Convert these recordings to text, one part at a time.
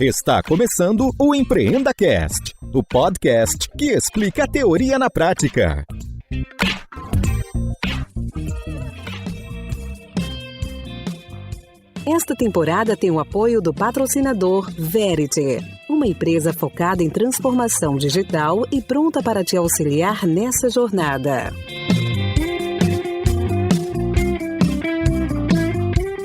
Está começando o Empreenda Cast, o podcast que explica a teoria na prática. Esta temporada tem o apoio do patrocinador Verity, uma empresa focada em transformação digital e pronta para te auxiliar nessa jornada.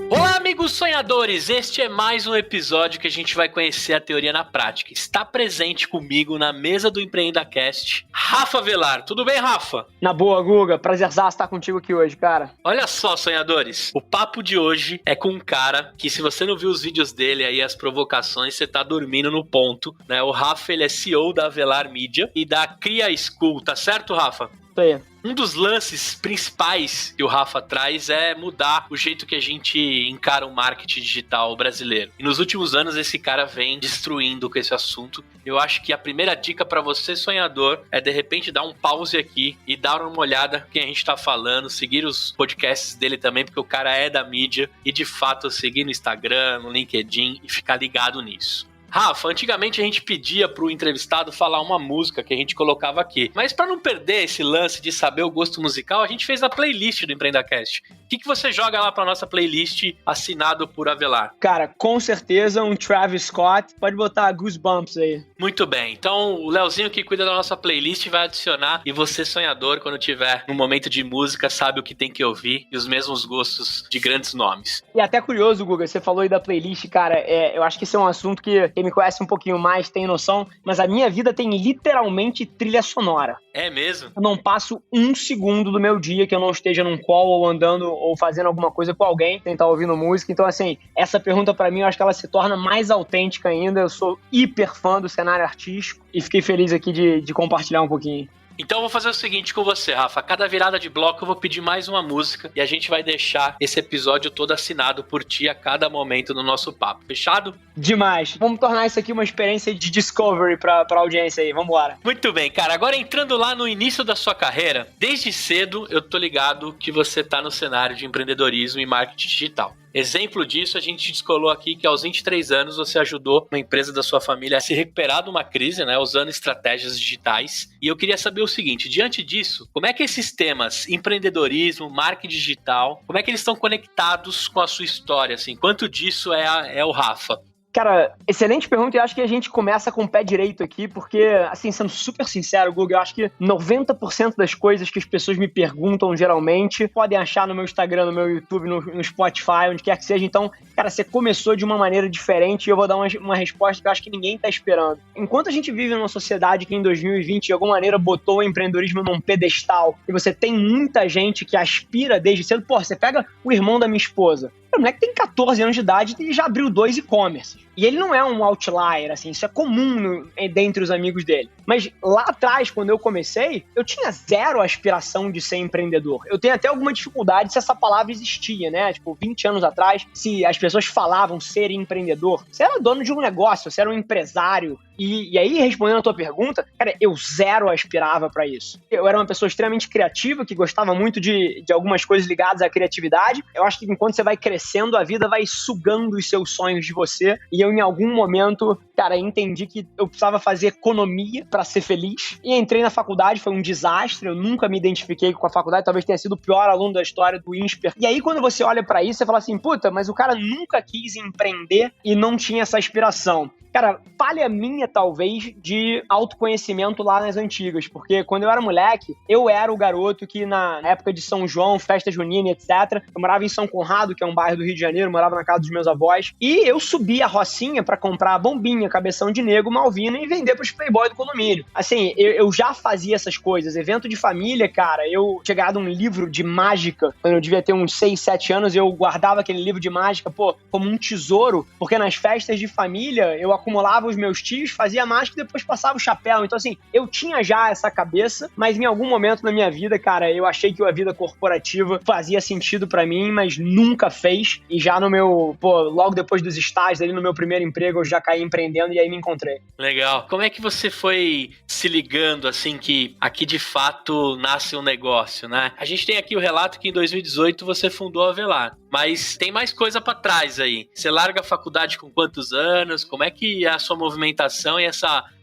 Olá, amigos sonhadores! Este é mais um episódio que a gente vai conhecer a teoria na prática. Está presente comigo na mesa do EmpreendaCast, Rafa Velar. Tudo bem, Rafa? Na boa, Guga. Prazerzaço estar contigo aqui hoje, cara. Olha só, sonhadores. O papo de hoje é com um cara que, se você não viu os vídeos dele aí, as provocações, você tá dormindo no ponto, né? O Rafa, ele é CEO da Avelar Mídia e da Cria School, tá certo, Rafa? Isso aí. Um dos lances principais que o Rafa traz é mudar o jeito que a gente encara o marketing digital brasileiro. E nos últimos anos esse cara vem destruindo com esse assunto. Eu acho que a primeira dica para você, sonhador, é de repente dar um pause aqui e dar uma olhada em quem a gente tá falando, seguir os podcasts dele também, porque o cara é da mídia, e de fato seguir no Instagram, no LinkedIn e ficar ligado nisso. Rafa, antigamente a gente pedia pro entrevistado falar uma música que a gente colocava aqui. Mas para não perder esse lance de saber o gosto musical, a gente fez a playlist do EmpreendaCast. O que você joga lá pra nossa playlist assinado por Avelar? Cara, com certeza um Travis Scott. Pode botar Goosebumps aí. Muito bem. Então o Leozinho que cuida da nossa playlist vai adicionar. E você, sonhador, quando tiver num momento de música, sabe o que tem que ouvir. E os mesmos gostos de grandes nomes. E até curioso, Guga, você falou aí da playlist, cara. Eu acho que esse é um assunto que quem me conhece um pouquinho mais tem noção. Mas a minha vida tem literalmente trilha sonora. É mesmo? Eu não passo um segundo do meu dia que eu não esteja num call ou andando ou fazendo alguma coisa com alguém, quem tá ouvindo música. Então, assim, essa pergunta pra mim, eu acho que ela se torna mais autêntica ainda. Eu sou hiper fã do cenário artístico e fiquei feliz aqui de compartilhar um pouquinho. Então eu vou fazer o seguinte com você, Rafa. A cada virada de bloco eu vou pedir mais uma música e a gente vai deixar esse episódio todo assinado por ti a cada momento no nosso papo. Fechado? Demais. Vamos tornar isso aqui uma experiência de discovery pra audiência aí. Vambora. Muito bem, cara. Agora entrando lá no início da sua carreira, desde cedo eu tô ligado que você tá no cenário de empreendedorismo e marketing digital. Exemplo disso, a gente descolou aqui que aos 23 anos você ajudou uma empresa da sua família a se recuperar de uma crise, né, usando estratégias digitais. E eu queria saber o seguinte, diante disso, como é que esses temas, empreendedorismo, marketing digital, como é que eles estão conectados com a sua história, assim? Quanto disso é o Rafa? Cara, excelente pergunta e acho que a gente começa com o pé direito aqui, porque, assim, sendo super sincero, Google, eu acho que 90% das coisas que as pessoas me perguntam, geralmente, podem achar no meu Instagram, no meu YouTube, no Spotify, onde quer que seja. Então, cara, você começou de uma maneira diferente e eu vou dar uma resposta que eu acho que ninguém tá esperando. Enquanto a gente vive numa sociedade que em 2020, de alguma maneira, botou o empreendedorismo num pedestal e você tem muita gente que aspira desde cedo, pô, você pega o irmão da minha esposa, o moleque tem 14 anos de idade e já abriu 2 e-commerces. E ele não é um outlier, assim, isso é comum dentre os amigos dele. Mas lá atrás, quando eu comecei, eu tinha zero aspiração de ser empreendedor. Eu tenho até alguma dificuldade se essa palavra existia, né? Tipo, 20 anos atrás, se as pessoas falavam ser empreendedor, você era dono de um negócio, você era um empresário. E aí, respondendo a tua pergunta, cara, eu zero aspirava pra isso. Eu era uma pessoa extremamente criativa, que gostava muito de algumas coisas ligadas à criatividade. Eu acho que enquanto você vai crescendo, a vida vai sugando os seus sonhos de você. E eu, em algum momento, cara, entendi que eu precisava fazer economia pra ser feliz. E entrei na faculdade, foi um desastre. Eu nunca me identifiquei com a faculdade, talvez tenha sido o pior aluno da história do INSPER. E aí, quando você olha pra isso, você fala assim, puta, mas o cara nunca quis empreender e não tinha essa aspiração. Cara, falha minha, talvez, de autoconhecimento lá nas antigas, porque quando eu era moleque, eu era o garoto que na época de São João, festa junina, etc., eu morava em São Conrado, que é um bairro do Rio de Janeiro, morava na casa dos meus avós, e eu subia a Rocinha pra comprar bombinha, cabeção de negro, malvina e vender pros playboy do condomínio. Assim, eu já fazia essas coisas, evento de família, cara, eu tinha ganhado um livro de mágica, quando eu devia ter uns 6, 7 anos, eu guardava aquele livro de mágica, pô, como um tesouro, porque nas festas de família, eu acumulava os meus tios, fazia mágica e depois passava o chapéu. Então, assim, eu tinha já essa cabeça, mas em algum momento na minha vida, cara, eu achei que a vida corporativa fazia sentido pra mim, mas nunca fez. E já no meu, logo depois dos estágios, ali no meu primeiro emprego, eu já caí empreendendo e aí me encontrei. Legal. Como é que você foi se ligando, assim, que aqui de fato nasce um negócio, né? A gente tem aqui o relato que em 2018 você fundou a Avelar, mas tem mais coisa pra trás aí. Você larga a faculdade com quantos anos? Como é que foi a sua movimentação e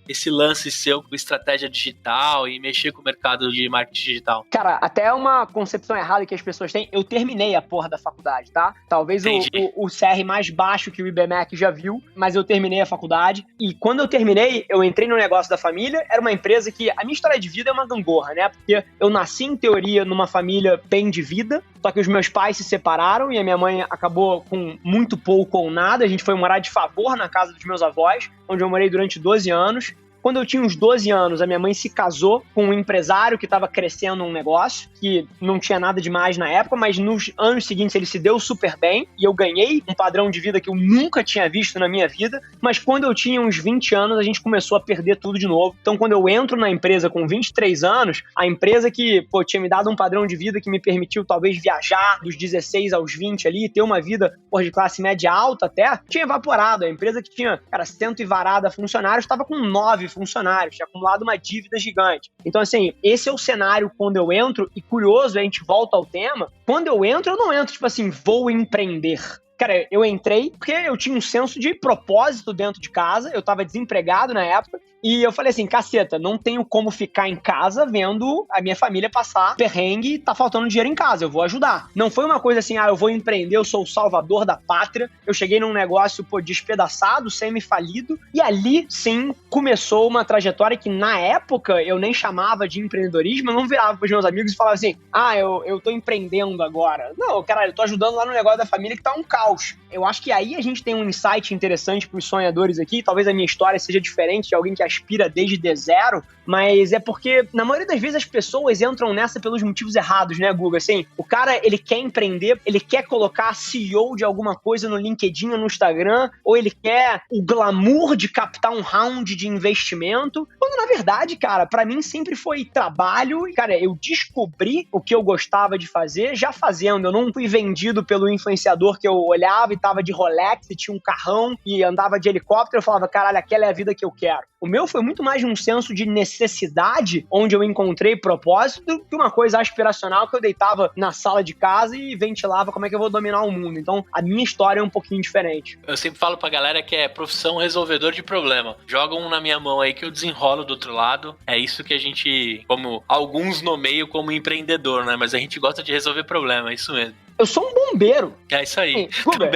esse lance seu com estratégia digital e mexer com o mercado de marketing digital? Cara, até uma concepção errada que as pessoas têm, eu terminei a porra da faculdade, tá? Talvez o CR mais baixo que o IBMEC já viu, mas eu terminei a faculdade, e quando eu terminei, eu entrei no negócio da família, era uma empresa que, a minha história de vida é uma gangorra, né? Porque eu nasci, em teoria, numa família bem de vida, só que os meus pais se separaram e a minha mãe acabou com muito pouco ou nada, a gente foi morar de favor na casa dos meus avós, onde eu morei durante 12 anos. Quando eu tinha uns 12 anos, a minha mãe se casou com um empresário que estava crescendo um negócio, que não tinha nada demais na época, mas nos anos seguintes ele se deu super bem, e eu ganhei um padrão de vida que eu nunca tinha visto na minha vida, mas quando eu tinha uns 20 anos, a gente começou a perder tudo de novo. Então, quando eu entro na empresa com 23 anos, a empresa que, tinha me dado um padrão de vida que me permitiu, talvez, viajar dos 16 aos 20 ali, ter uma vida, de classe média alta até, tinha evaporado. A empresa que tinha, 100 e varada funcionários, estava com 9 funcionários, tinha acumulado uma dívida gigante. Então, assim, esse é o cenário quando eu entro, e curioso, a gente volta ao tema, quando eu entro, eu não entro, vou empreender. Cara, eu entrei porque eu tinha um senso de propósito dentro de casa, eu tava desempregado na época, e eu falei assim, caceta, não tenho como ficar em casa vendo a minha família passar perrengue e tá faltando dinheiro em casa, eu vou ajudar. Não foi uma coisa assim, eu vou empreender, eu sou o salvador da pátria. Eu cheguei num negócio, despedaçado, semi-falido, e ali, sim, começou uma trajetória que, na época, eu nem chamava de empreendedorismo, eu não virava pros meus amigos e falava assim, eu tô empreendendo agora. Não, caralho, eu tô ajudando lá no negócio da família que tá um caos. Eu acho que aí a gente tem um insight interessante pros sonhadores aqui, talvez a minha história seja diferente de alguém que aspira desde zero, mas é porque, na maioria das vezes, as pessoas entram nessa pelos motivos errados, né, Guga? Assim, o cara, ele quer empreender, ele quer colocar CEO de alguma coisa no LinkedIn ou no Instagram, ou ele quer o glamour de captar um round de investimento, quando, na verdade, cara, pra mim sempre foi trabalho, e, cara, eu descobri o que eu gostava de fazer já fazendo. Eu não fui vendido pelo influenciador que eu olhava e tava de Rolex e tinha um carrão e andava de helicóptero, eu falava, caralho, aquela é a vida que eu quero. O meu foi muito mais de um senso de necessidade, onde eu encontrei propósito, do que uma coisa aspiracional que eu deitava na sala de casa e ventilava como é que eu vou dominar o mundo. Então, a minha história é um pouquinho diferente. Eu sempre falo pra galera que é profissão resolvedor de problema. Joga um na minha mão aí que eu desenrolo do outro lado. É isso que a gente, como alguns nomeiam como empreendedor, né? Mas a gente gosta de resolver problema, é isso mesmo. Eu sou um bombeiro. É isso aí. Guga,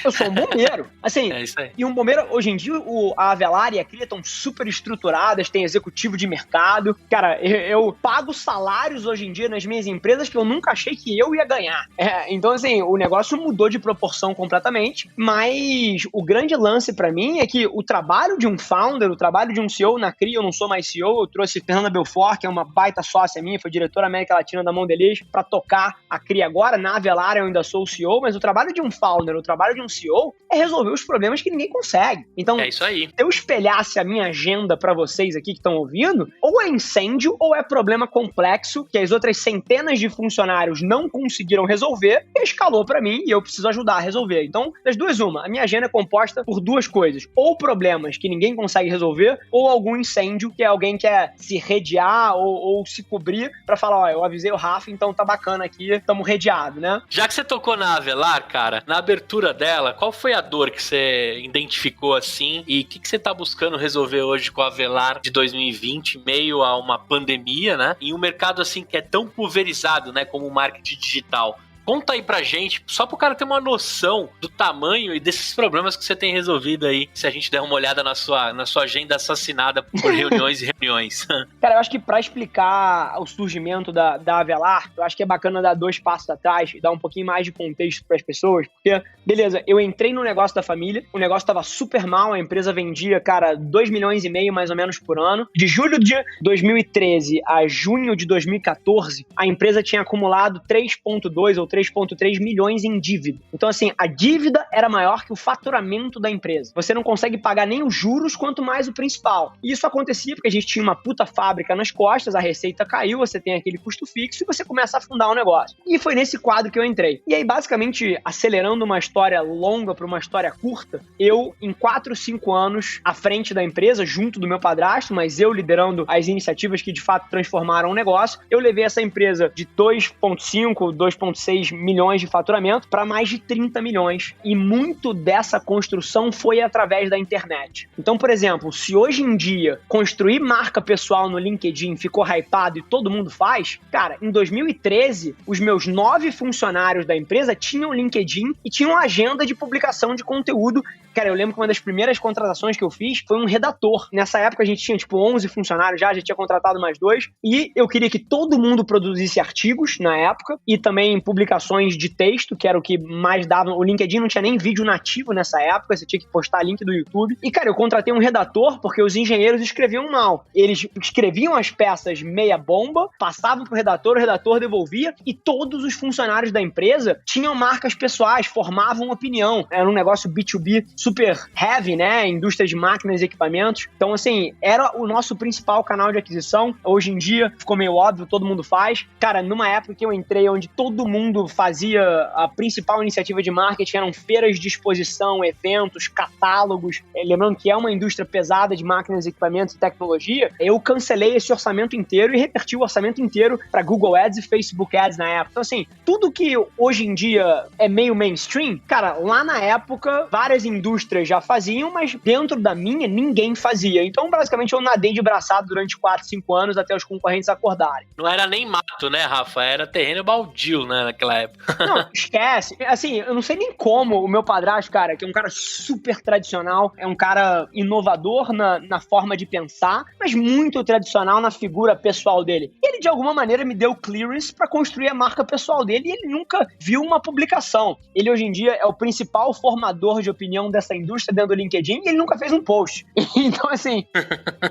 eu sou um bombeiro. Assim, é isso aí. E um bombeiro, hoje em dia, a Avelar e a Cria estão super estruturadas, tem executivo de mercado. Cara, eu pago salários hoje em dia nas minhas empresas que eu nunca achei que eu ia ganhar. Então, assim, o negócio mudou de proporção completamente, mas o grande lance pra mim é que o trabalho de um founder, o trabalho de um CEO na Cria, eu não sou mais CEO, eu trouxe Fernanda Belfort, que é uma baita sócia minha, foi diretora América Latina da Mondelez, pra tocar a Cria agora. Na Avelar eu ainda sou o CEO, mas o trabalho de um founder, o trabalho de um CEO é resolver os problemas que ninguém consegue. Então, é isso aí. Se eu espelhasse a minha agenda pra vocês aqui que estão ouvindo, ou é incêndio ou é problema complexo que as outras centenas de funcionários não conseguiram resolver e escalou pra mim e eu preciso ajudar a resolver. Então, das duas, a minha agenda é composta por duas coisas, ou problemas que ninguém consegue resolver, ou algum incêndio que alguém quer se redear ou se cobrir pra falar, eu avisei o Rafa, então tá bacana aqui, tamo redeado, né? Já que você tocou na Avelar, cara, na abertura dela, qual foi a dor que você identificou assim e o que você tá buscando resolver hoje com a Avelar de 2020, meio a uma pandemia, né? Em um mercado assim que é tão pulverizado, né, como o marketing digital. Conta aí pra gente, só pro cara ter uma noção do tamanho e desses problemas que você tem resolvido aí, se a gente der uma olhada na sua agenda assassinada por reuniões e reuniões. Cara, eu acho que pra explicar o surgimento da Avelar, eu acho que é bacana dar 2 passos atrás e dar um pouquinho mais de contexto pras pessoas, porque, beleza, eu entrei no negócio da família, o negócio tava super mal, a empresa vendia, cara, 2,5 milhões mais ou menos por ano. De julho de 2013 a junho de 2014, a empresa tinha acumulado 3,2 ou 3,3 milhões em dívida. Então, assim, a dívida era maior que o faturamento da empresa. Você não consegue pagar nem os juros, quanto mais o principal. E isso acontecia porque a gente tinha uma puta fábrica nas costas, a receita caiu, você tem aquele custo fixo e você começa a afundar o negócio. E foi nesse quadro que eu entrei. E aí, basicamente, acelerando uma história longa para uma história curta, eu, em 4, 5 anos, à frente da empresa, junto do meu padrasto, mas eu liderando as iniciativas que, de fato, transformaram o negócio, eu levei essa empresa de 2,5, 2,6 6 milhões de faturamento para mais de 30 milhões. E muito dessa construção foi através da internet. Então, por exemplo, se hoje em dia construir marca pessoal no LinkedIn ficou hypado e todo mundo faz, cara, em 2013, os meus 9 funcionários da empresa tinham LinkedIn e tinham agenda de publicação de conteúdo. Cara, eu lembro que uma das primeiras contratações que eu fiz foi um redator. Nessa época a gente tinha, 11 funcionários já tinha contratado mais 2, e eu queria que todo mundo produzisse artigos na época, e também publicações de texto, que era o que mais dava. O LinkedIn não tinha nem vídeo nativo nessa época, você tinha que postar link do YouTube. E, cara, eu contratei um redator porque os engenheiros escreviam mal. Eles escreviam as peças meia bomba, passavam pro redator, o redator devolvia, e todos os funcionários da empresa tinham marcas pessoais, formavam opinião. Era um negócio B2B super heavy, né? Indústria de máquinas e equipamentos. Então, assim, era o nosso principal canal de aquisição. Hoje em dia, ficou meio óbvio, todo mundo faz. Cara, numa época que eu entrei, onde todo mundo fazia a principal iniciativa de marketing, eram feiras de exposição, eventos, catálogos. Lembrando que é uma indústria pesada de máquinas, equipamentos e tecnologia, eu cancelei esse orçamento inteiro e reverti o orçamento inteiro para Google Ads e Facebook Ads na época. Então, assim, tudo que hoje em dia é meio mainstream, cara, lá na época, várias indústrias já faziam, mas dentro da minha, ninguém fazia. Então, basicamente, eu nadei de braçada durante 4, 5 anos até os concorrentes acordarem. Não era nem mato, né, Rafa? Era terreno baldio, né, naquela época. Não, esquece. Assim, eu não sei nem como o meu padrasto, cara, que é um cara super tradicional, é um cara inovador na forma de pensar, mas muito tradicional na figura pessoal dele. Ele, de alguma maneira, me deu clearance pra construir a marca pessoal dele, e ele nunca viu uma publicação. Ele, hoje em dia, é o principal formador de opinião dessa indústria dentro do LinkedIn, e ele nunca fez um post. Então, assim,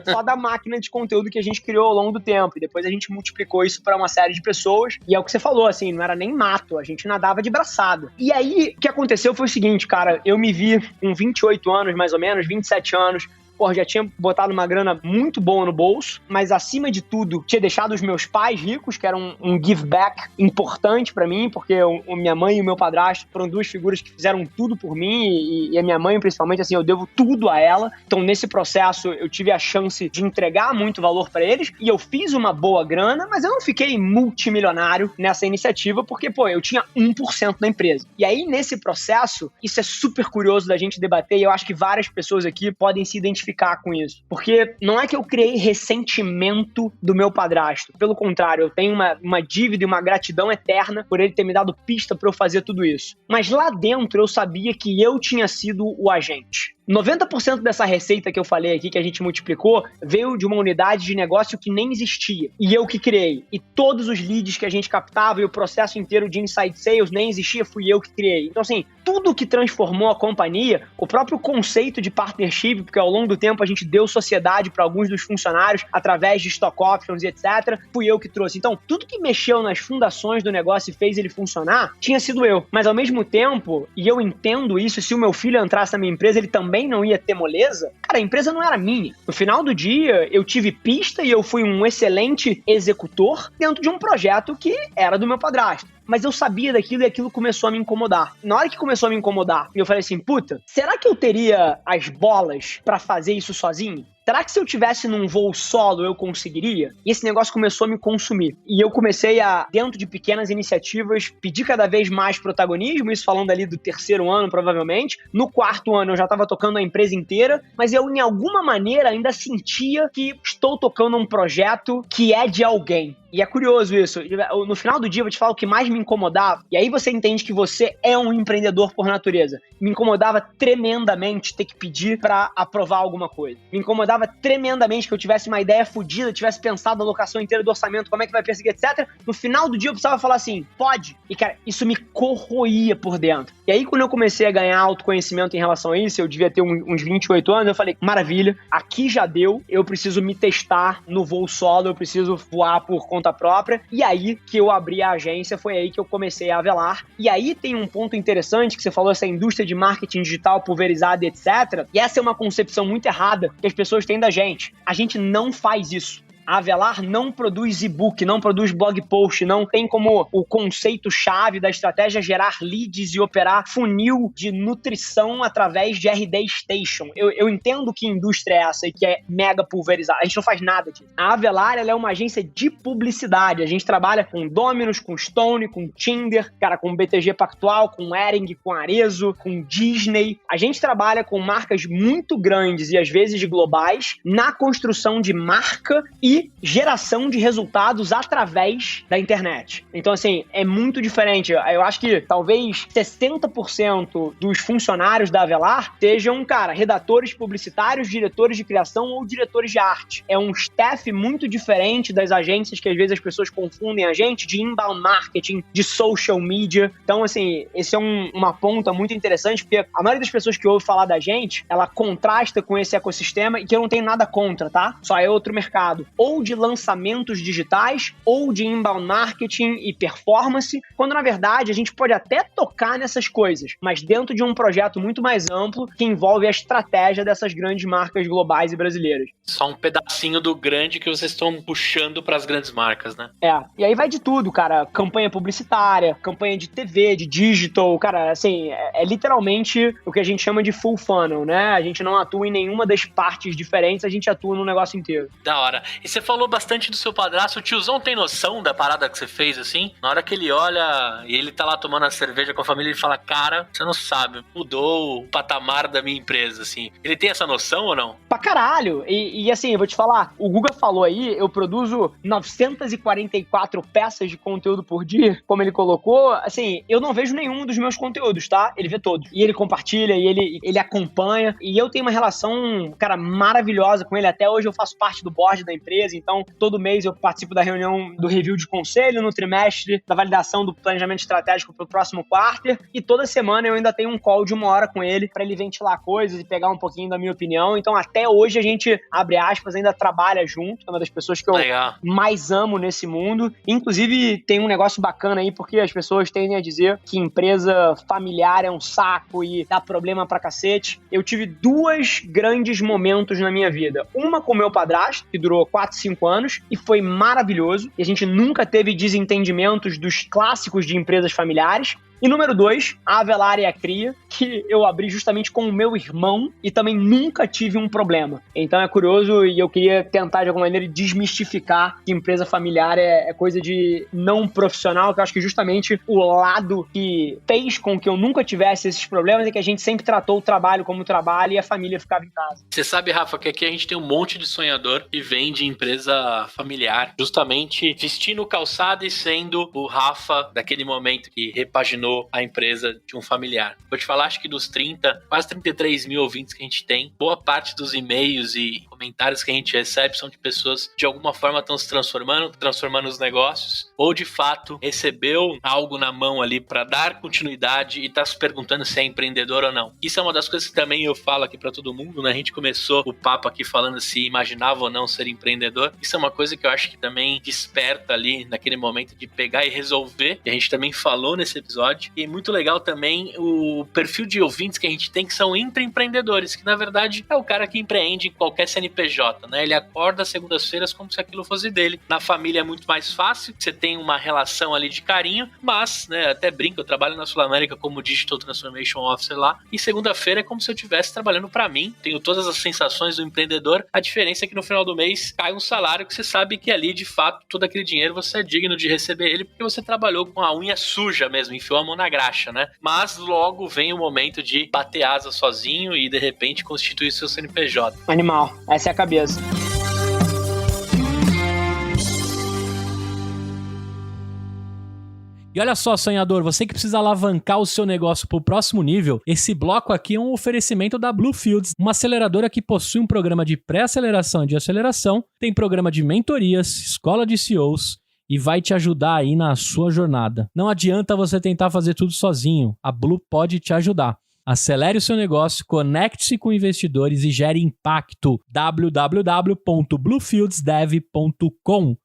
só da máquina de conteúdo que a gente criou ao longo do tempo, e depois a gente multiplicou isso pra uma série de pessoas, e é o que você falou, assim, não era nem mato, a gente nadava de braçada. E aí, o que aconteceu foi o seguinte, cara, eu me vi com 28 anos, mais ou menos, 27 anos, já tinha botado uma grana muito boa no bolso, mas acima de tudo, tinha deixado os meus pais ricos, que era um give back importante pra mim, porque minha mãe e o meu padrasto foram duas figuras que fizeram tudo por mim, e a minha mãe, principalmente, assim, eu devo tudo a ela. Então, nesse processo, eu tive a chance de entregar muito valor pra eles, e eu fiz uma boa grana, mas eu não fiquei multimilionário nessa iniciativa, porque, eu tinha 1% da empresa. E aí, nesse processo, isso é super curioso da gente debater, e eu acho que várias pessoas aqui podem se identificar com isso. Porque não é que eu criei ressentimento do meu padrasto. Pelo contrário, eu tenho uma dívida e uma gratidão eterna por ele ter me dado pista para eu fazer tudo isso. Mas lá dentro eu sabia que eu tinha sido o agente. 90% dessa receita que eu falei aqui, que a gente multiplicou, veio de uma unidade de negócio que nem existia. E eu que criei. E todos os leads que a gente captava e o processo inteiro de inside sales nem existia, fui eu que criei. Então, assim, tudo que transformou a companhia, o próprio conceito de partnership, porque ao longo do tempo a gente deu sociedade para alguns dos funcionários através de stock options e etc., fui eu que trouxe. Então, tudo que mexeu nas fundações do negócio e fez ele funcionar, tinha sido eu. Mas ao mesmo tempo, e eu entendo isso, se o meu filho entrasse na minha empresa, ele também não ia ter moleza, cara, a empresa não era minha. No final do dia, eu tive pista e eu fui um excelente executor dentro de um projeto que era do meu padrasto. Mas eu sabia daquilo e aquilo começou a me incomodar. Na hora que começou a me incomodar, eu falei assim, puta, será que eu teria as bolas pra fazer isso sozinho? Será que se eu tivesse num voo solo eu conseguiria? E esse negócio começou a me consumir. E eu comecei a, dentro de pequenas iniciativas, pedir cada vez mais protagonismo, isso falando ali do 3º ano, provavelmente. No 4º ano eu já estava tocando a empresa inteira, mas eu, em alguma maneira, ainda sentia que estou tocando um projeto que é de alguém. E é curioso isso. No final do dia, eu vou te falar o que mais me incomodava. E aí você entende que você é um empreendedor por natureza. Me incomodava tremendamente ter que pedir pra aprovar alguma coisa. Me incomodava tremendamente que eu tivesse uma ideia fodida, tivesse pensado a alocação inteira do orçamento, como é que vai perseguir, etc. No final do dia, eu precisava falar assim, pode. E, cara, isso me corroía por dentro. E aí, quando eu comecei a ganhar autoconhecimento em relação a isso, eu devia ter uns 28 anos, eu falei, maravilha, aqui já deu, eu preciso me testar no voo solo, eu preciso voar por conta própria. E aí que eu abri a agência, foi aí que eu comecei a velar. E aí tem um ponto interessante que você falou, essa indústria de marketing digital pulverizada, etc. E essa é uma concepção muito errada que as pessoas têm da gente. A gente não faz isso. A Avelar não produz e-book, não produz blog post, não tem como o conceito-chave da estratégia gerar leads e operar funil de nutrição através de RD Station. Eu entendo que indústria é essa e que é mega pulverizada. A gente não faz nada disso. A Avelar, ela é uma agência de publicidade. A gente trabalha com Dominus, com Stone, com Tinder, cara, com BTG Pactual, com Hering, com Arezzo, com Disney. A gente trabalha com marcas muito grandes e às vezes globais na construção de marca e geração de resultados através da internet. Então, assim, é muito diferente. Eu acho que talvez 60% dos funcionários da Avelar sejam, cara, redatores publicitários, diretores de criação ou diretores de arte. É um staff muito diferente das agências que às vezes as pessoas confundem a gente de inbound marketing, de social media. Então, assim, esse é uma ponta muito interessante, porque a maioria das pessoas que ouve falar da gente, ela contrasta com esse ecossistema e que eu não tenho nada contra, tá? Só é outro mercado. Ou de lançamentos digitais, ou de inbound marketing e performance, quando na verdade a gente pode até tocar nessas coisas, mas dentro de um projeto muito mais amplo que envolve a estratégia dessas grandes marcas globais e brasileiras. Só um pedacinho do grande que vocês estão puxando para as grandes marcas, né? E aí vai de tudo, cara. Campanha publicitária, campanha de TV, de digital, cara, assim, é literalmente o que a gente chama de full funnel, né? A gente não atua em nenhuma das partes diferentes, a gente atua no negócio inteiro. Da hora. E você falou bastante do seu padrasto, o tiozão tem noção da parada que você fez, assim? Na hora que ele olha e ele tá lá tomando a cerveja com a família, ele fala, cara, você não sabe, mudou o patamar da minha empresa, assim. Ele tem essa noção ou não? Pra caralho! E assim, eu vou te falar, o Guga falou aí, eu produzo 944 peças de conteúdo por dia, como ele colocou, assim, eu não vejo nenhum dos meus conteúdos, tá? Ele vê todos. E ele compartilha, e ele acompanha, e eu tenho uma relação, cara, maravilhosa com ele. Até hoje eu faço parte do board da empresa, então todo mês eu participo da reunião do review de conselho, no trimestre da validação do planejamento estratégico pro próximo quarter, e toda semana eu ainda tenho um call de 1 hora com ele pra ele ventilar coisas e pegar um pouquinho da minha opinião. Então até hoje a gente, abre aspas, ainda trabalha junto. É uma das pessoas que eu mais amo nesse mundo. Inclusive tem um negócio bacana aí, porque as pessoas tendem a dizer que empresa familiar é um saco e dá problema pra cacete. Eu tive 2 grandes momentos na minha vida. Uma com meu padrasto, que durou 4, 5 anos, e foi maravilhoso. E a gente nunca teve desentendimentos dos clássicos de empresas familiares. E número 2, a Avelar e a Cria, que eu abri justamente com o meu irmão e também nunca tive um problema. Então é curioso e eu queria tentar de alguma maneira desmistificar que empresa familiar é coisa de não profissional, que eu acho que justamente o lado que fez com que eu nunca tivesse esses problemas é que a gente sempre tratou o trabalho como trabalho e a família ficava em casa. Você sabe, Rafa, que aqui a gente tem um monte de sonhador que vem de empresa familiar, justamente vestindo calçada e sendo o Rafa daquele momento que repaginou a empresa de um familiar. Vou te falar, acho que dos 30, quase 33 mil ouvintes que a gente tem, boa parte dos e-mails e comentários que a gente recebe são de pessoas que de alguma forma estão se transformando os negócios, ou de fato recebeu algo na mão ali para dar continuidade e tá se perguntando se é empreendedor ou não. Isso é uma das coisas que também eu falo aqui para todo mundo, né? A gente começou o papo aqui falando se imaginava ou não ser empreendedor. Isso é uma coisa que eu acho que também desperta ali naquele momento de pegar e resolver, que a gente também falou nesse episódio. E muito legal também o perfil de ouvintes que a gente tem, que são intraempreendedores, que na verdade é o cara que empreende em qualquer CNPJ, né? Ele acorda às segundas-feiras como se aquilo fosse dele. Na família é muito mais fácil, você tem uma relação ali de carinho, mas, né, até brinco, eu trabalho na Sul América como Digital Transformation Officer lá, e segunda-feira é como se eu estivesse trabalhando para mim, tenho todas as sensações do empreendedor, a diferença é que no final do mês cai um salário que você sabe que ali, de fato, todo aquele dinheiro você é digno de receber ele, porque você trabalhou com a unha suja mesmo, enfiou a mão na graxa, né? Mas logo vem o momento de bater asa sozinho e de repente constituir seu CNPJ. Animal, essa é a cabeça. E olha só, sonhador, você que precisa alavancar o seu negócio para o próximo nível, esse bloco aqui é um oferecimento da Bluefields, uma aceleradora que possui um programa de pré-aceleração e de aceleração, tem programa de mentorias, escola de CEOs, e vai te ajudar aí na sua jornada. Não adianta você tentar fazer tudo sozinho, a Blue pode te ajudar. Acelere o seu negócio, conecte-se com investidores e gere impacto. www.bluefieldsdev.com.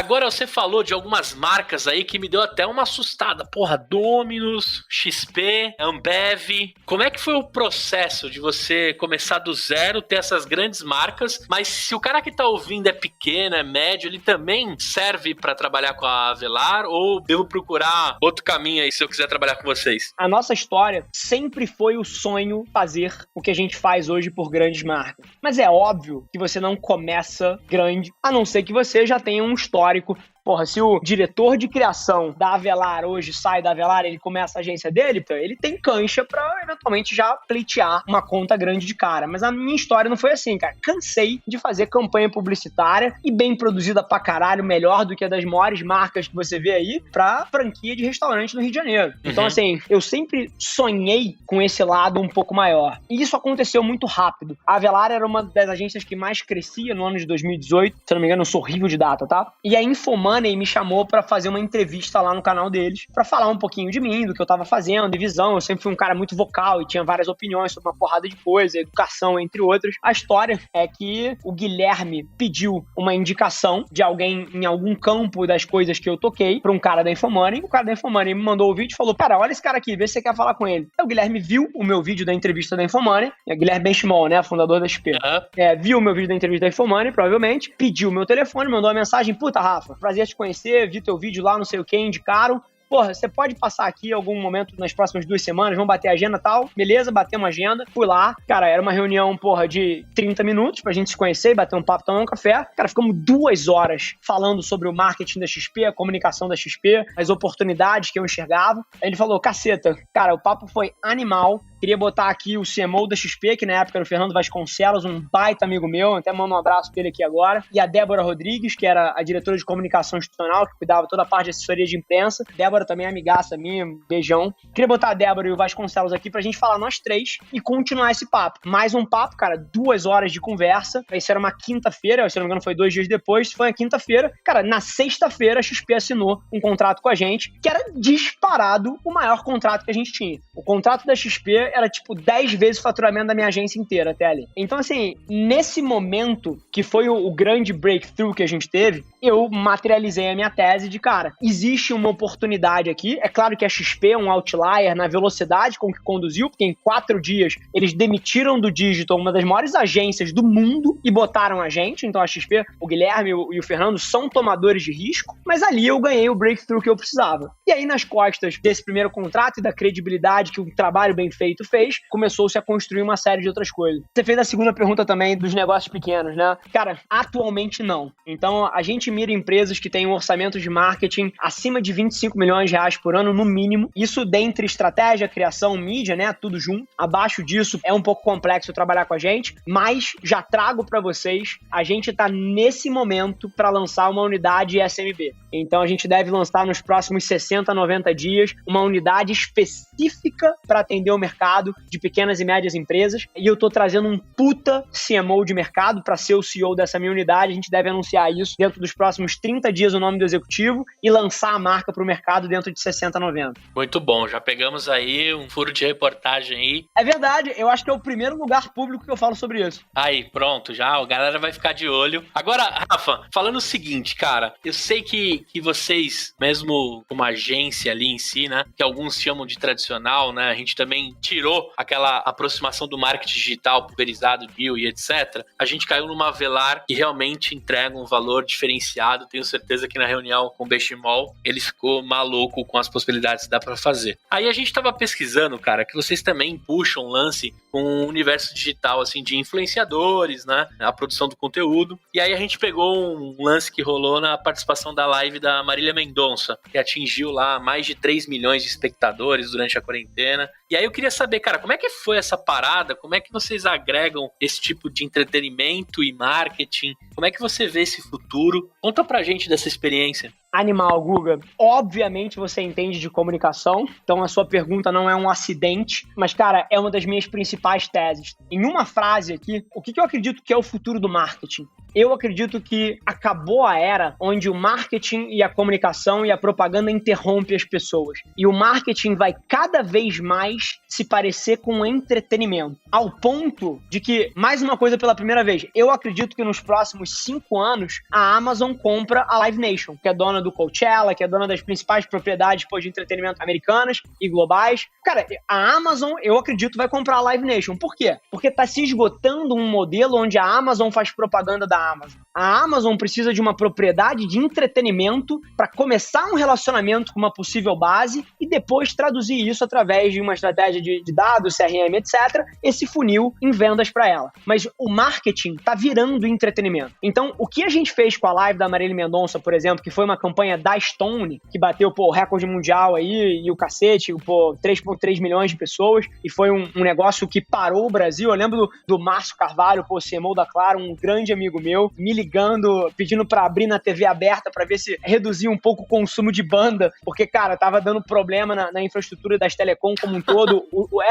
Agora você falou de algumas marcas aí que me deu até uma assustada. Porra, Domino's, XP, Ambev. Como é que foi o processo de você começar do zero, ter essas grandes marcas, mas se o cara que tá ouvindo é pequeno, é médio, ele também serve pra trabalhar com a Avelar ou devo procurar outro caminho aí se eu quiser trabalhar com vocês? A nossa história sempre foi o sonho fazer o que a gente faz hoje por grandes marcas. Mas é óbvio que você não começa grande, a não ser que você já tenha um histórico. Porra, se o diretor de criação da Avelar hoje sai da Avelar, ele começa a agência dele, ele tem cancha pra eventualmente já pleitear uma conta grande de cara. Mas a minha história não foi assim, cara. Cansei de fazer campanha publicitária e bem produzida pra caralho, melhor do que a das maiores marcas que você vê aí, pra franquia de restaurante no Rio de Janeiro. Então, assim, eu sempre sonhei com esse lado um pouco maior. E isso aconteceu muito rápido. A Avelar era uma das agências que mais crescia no ano de 2018. Se eu não me engano, eu sou horrível de data, tá? E a Infomoney me chamou pra fazer uma entrevista lá no canal deles, pra falar um pouquinho de mim, do que eu tava fazendo, de visão. Eu sempre fui um cara muito vocal e tinha várias opiniões sobre uma porrada de coisa, educação, entre outras. A história é que o Guilherme pediu uma indicação de alguém em algum campo das coisas que eu toquei pra um cara da Infomoney. O cara da Infomoney me mandou o vídeo e falou: cara, olha esse cara aqui, vê se você quer falar com ele. Aí o Guilherme viu o meu vídeo da entrevista da Infomoney, é Guilherme Benchimol, né, fundador da XP. Viu o meu vídeo da entrevista da Infomoney, provavelmente, pediu o meu telefone, mandou uma mensagem: puta, Rafa, prazer te conhecer, vi teu vídeo lá, não sei o que, indicaram. Porra, você pode passar aqui em algum momento nas próximas 2 semanas, vamos bater a agenda e tal. Beleza, batemos a agenda. Fui lá. Cara, era uma reunião, porra, de 30 minutos pra gente se conhecer, bater um papo, tomar um café. Cara, ficamos 2 horas falando sobre o marketing da XP, a comunicação da XP, as oportunidades que eu enxergava. Aí ele falou: caceta, cara, o papo foi animal. Queria botar aqui o CMO da XP, que na época era o Fernando Vasconcelos, um baita amigo meu, até mando um abraço pra ele aqui agora. E a Débora Rodrigues, que era a diretora de comunicação institucional, que cuidava toda a parte de assessoria de imprensa. Débora também é amigaça minha, beijão. Queria botar a Débora e o Vasconcelos aqui pra gente falar nós 3 e continuar esse papo. Mais um papo, cara, 2 horas de conversa. Isso era uma quinta-feira, se não me engano foi 2 dias depois, foi uma quinta-feira. Cara, na sexta-feira a XP assinou um contrato com a gente, que era disparado o maior contrato que a gente tinha. O contrato da XP era tipo 10 vezes o faturamento da minha agência inteira até ali. Então, assim, nesse momento que foi o grande breakthrough que a gente teve, eu materializei a minha tese de, cara, existe uma oportunidade aqui. É claro que a XP é um outlier na velocidade com que conduziu, porque em 4 dias eles demitiram do Digital uma das maiores agências do mundo e botaram a gente. Então a XP, o Guilherme e o Fernando são tomadores de risco, mas ali eu ganhei o breakthrough que eu precisava. E aí, nas costas desse primeiro contrato e da credibilidade que o trabalho bem feito fez, começou-se a construir uma série de outras coisas. Você fez a segunda pergunta também dos negócios pequenos, né? Cara, atualmente não. Então, a gente mira empresas que têm um orçamento de marketing acima de 25 milhões de reais por ano, no mínimo. Isso dentre estratégia, criação, mídia, né? Tudo junto. Abaixo disso, é um pouco complexo trabalhar com a gente, mas já trago para vocês, a gente tá nesse momento para lançar uma unidade SMB. Então, a gente deve lançar nos próximos 60, 90 dias uma unidade específica para atender o mercado de pequenas e médias empresas. E eu tô trazendo um puta CMO de mercado para ser o CEO dessa minha unidade. A gente deve anunciar isso dentro dos próximos 30 dias, o nome do executivo, e lançar a marca pro mercado dentro de 60, 90. Muito bom, já pegamos aí um furo de reportagem aí. É verdade, eu acho que é o primeiro lugar público que eu falo sobre isso. Aí, pronto, já a galera vai ficar de olho. Agora, Rafa, falando o seguinte, cara, eu sei que vocês, mesmo como agência ali em si, né, que alguns chamam de tradicional, né, a gente também tirou aquela aproximação do marketing digital pulverizado, deal e etc. A gente caiu numa Avelar que realmente entrega um valor diferenciado. Tenho certeza que na reunião com o Benchimol ele ficou maluco com as possibilidades que dá pra fazer. Aí a gente tava pesquisando, cara, que vocês também puxam lance com o universo digital, assim, de influenciadores, né, a produção do conteúdo. E aí a gente pegou um lance que rolou na participação da live da Marília Mendonça, que atingiu lá mais de 3 milhões de espectadores durante a quarentena. E aí eu queria saber, cara, como é que foi essa parada? Como é que vocês agregam esse tipo de entretenimento e marketing? Como é que você vê esse futuro? Conta pra gente dessa experiência. Animal, Guga. Obviamente você entende de comunicação, então a sua pergunta não é um acidente, mas, cara, é uma das minhas principais teses. Em uma frase aqui, o que eu acredito que é o futuro do marketing? Eu acredito que acabou a era onde o marketing e a comunicação e a propaganda interrompem as pessoas. E o marketing vai cada vez mais se parecer com entretenimento. Ao ponto de que, mais uma coisa pela primeira vez, eu acredito que nos próximos 5 anos, a Amazon compra a Live Nation, que é dona do Coachella, que é dona das principais propriedades de entretenimento americanas e globais. Cara, a Amazon, eu acredito, vai comprar a Live Nation. Por quê? Porque tá se esgotando um modelo onde a Amazon faz propaganda da Amazon. A Amazon precisa de uma propriedade de entretenimento para começar um relacionamento com uma possível base e depois traduzir isso através de uma estratégia de dados, CRM, etc., esse funil em vendas para ela. Mas o marketing tá virando entretenimento. Então, o que a gente fez com a live da Marília Mendonça, por exemplo, que foi uma campanha da Stone, que bateu, o recorde mundial aí e o cacete, 3,3 milhões de pessoas, e foi um negócio que parou o Brasil. Eu lembro do Márcio Carvalho, CMO da Claro, um grande amigo meu, me ligando, pedindo pra abrir na TV aberta pra ver se reduzia um pouco o consumo de banda, porque, cara, tava dando problema na infraestrutura das telecom como um todo.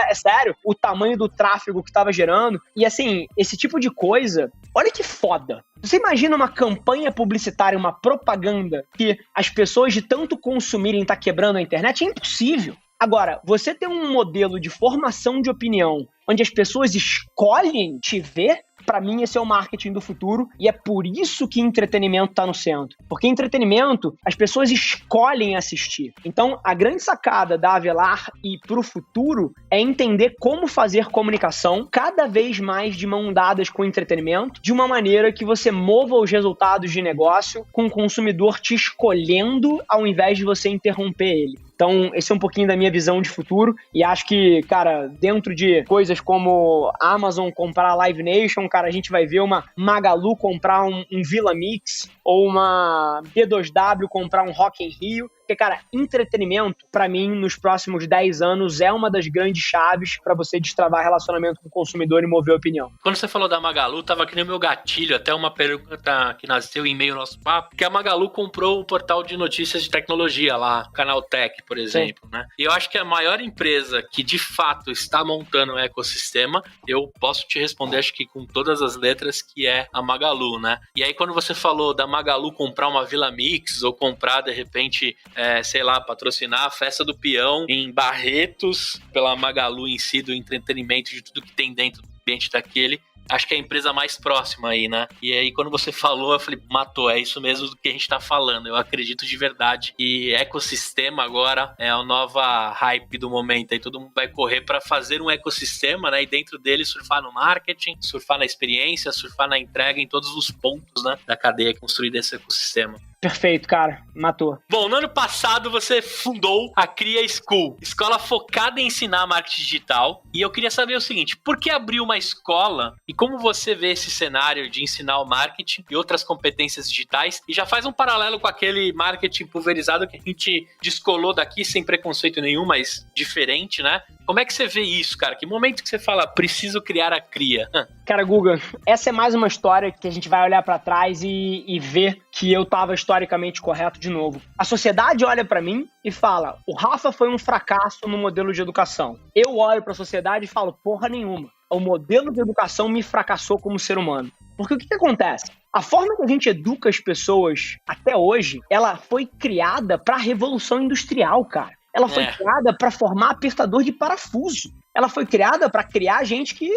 É sério, o tamanho do tráfego que tava gerando. E, assim, esse tipo de coisa, olha que foda. Você imagina uma campanha publicitária, uma propaganda que as pessoas de tanto consumirem tá quebrando a internet? É impossível. Agora, você tem um modelo de formação de opinião onde as pessoas escolhem te ver, para mim esse é o marketing do futuro e é por isso que entretenimento tá no centro. Porque entretenimento, as pessoas escolhem assistir. Então, a grande sacada da Avelar e pro futuro é entender como fazer comunicação cada vez mais de mão dadas com entretenimento, de uma maneira que você mova os resultados de negócio com o consumidor te escolhendo ao invés de você interromper ele. Então, esse é um pouquinho da minha visão de futuro e acho que, cara, dentro de coisas como a Amazon comprar a Live Nation, cara, a gente vai ver uma Magalu comprar um Vila Mix ou uma B2W comprar um Rock in Rio. Porque, cara, entretenimento, pra mim, nos próximos 10 anos, é uma das grandes chaves pra você destravar relacionamento com o consumidor e mover a opinião. Quando você falou da Magalu, tava aqui no meu gatilho, até uma pergunta que nasceu em meio ao nosso papo, que a Magalu comprou o portal de notícias de tecnologia lá, Canaltech, por exemplo, né? E eu acho que a maior empresa que, de fato, está montando um ecossistema, eu posso te responder, acho que com todas as letras, que é a Magalu, né? E aí, quando você falou da Magalu comprar uma Vila Mix ou comprar, de repente... patrocinar a Festa do Peão em Barretos pela Magalu em si, do entretenimento, de tudo que tem dentro do ambiente daquele. Acho que é a empresa mais próxima aí, né? E aí, quando você falou, eu falei, matou, é isso mesmo do que a gente tá falando. Eu acredito de verdade que ecossistema agora é a nova hype do momento. Aí todo mundo vai correr para fazer um ecossistema, né? E dentro dele surfar no marketing, surfar na experiência, surfar na entrega, em todos os pontos, né? Da cadeia construída esse ecossistema. Perfeito, cara. Matou. Bom, no ano passado você fundou a Cria School, escola focada em ensinar marketing digital. E eu queria saber o seguinte, por que abrir uma escola e como você vê esse cenário de ensinar o marketing e outras competências digitais? E já faz um paralelo com aquele marketing pulverizado que a gente descolou daqui sem preconceito nenhum, mas diferente, né? Como é que você vê isso, cara? Que momento que você fala, preciso criar a Cria? Cara, Guga, essa é mais uma história que a gente vai olhar pra trás e ver que eu tava historicamente correto de novo. A sociedade olha pra mim e fala, o Rafa foi um fracasso no modelo de educação. Eu olho pra sociedade e falo, porra nenhuma. O modelo de educação me fracassou como ser humano. Porque o que acontece? A forma que a gente educa as pessoas até hoje, ela foi criada pra Revolução Industrial, cara. Ela foi criada para formar apertador de parafuso. Ela foi criada para criar gente que,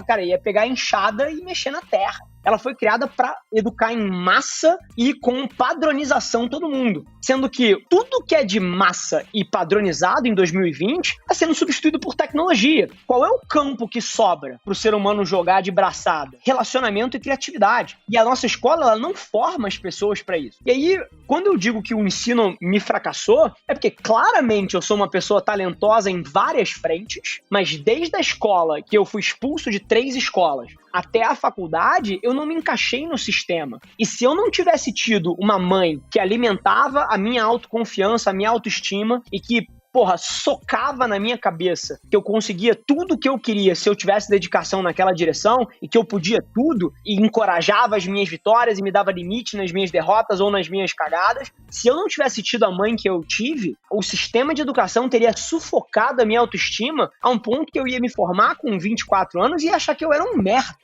cara, ia pegar a enxada e mexer na terra. Ela foi criada para educar em massa e com padronização todo mundo. Sendo que tudo que é de massa e padronizado em 2020 está sendo substituído por tecnologia. Qual é o campo que sobra para o ser humano jogar de braçada? Relacionamento e criatividade. E a nossa escola, ela não forma as pessoas para isso. E aí, quando eu digo que o ensino me fracassou, é porque claramente eu sou uma pessoa talentosa em várias frentes, mas desde a escola, que eu fui expulso de 3 escolas, até a faculdade, eu não me encaixei no sistema. E se eu não tivesse tido uma mãe que alimentava a minha autoconfiança, a minha autoestima e que, porra, socava na minha cabeça que eu conseguia tudo que eu queria se eu tivesse dedicação naquela direção e que eu podia tudo e encorajava as minhas vitórias e me dava limite nas minhas derrotas ou nas minhas cagadas, se eu não tivesse tido a mãe que eu tive, o sistema de educação teria sufocado a minha autoestima a um ponto que eu ia me formar com 24 anos e ia achar que eu era um merda.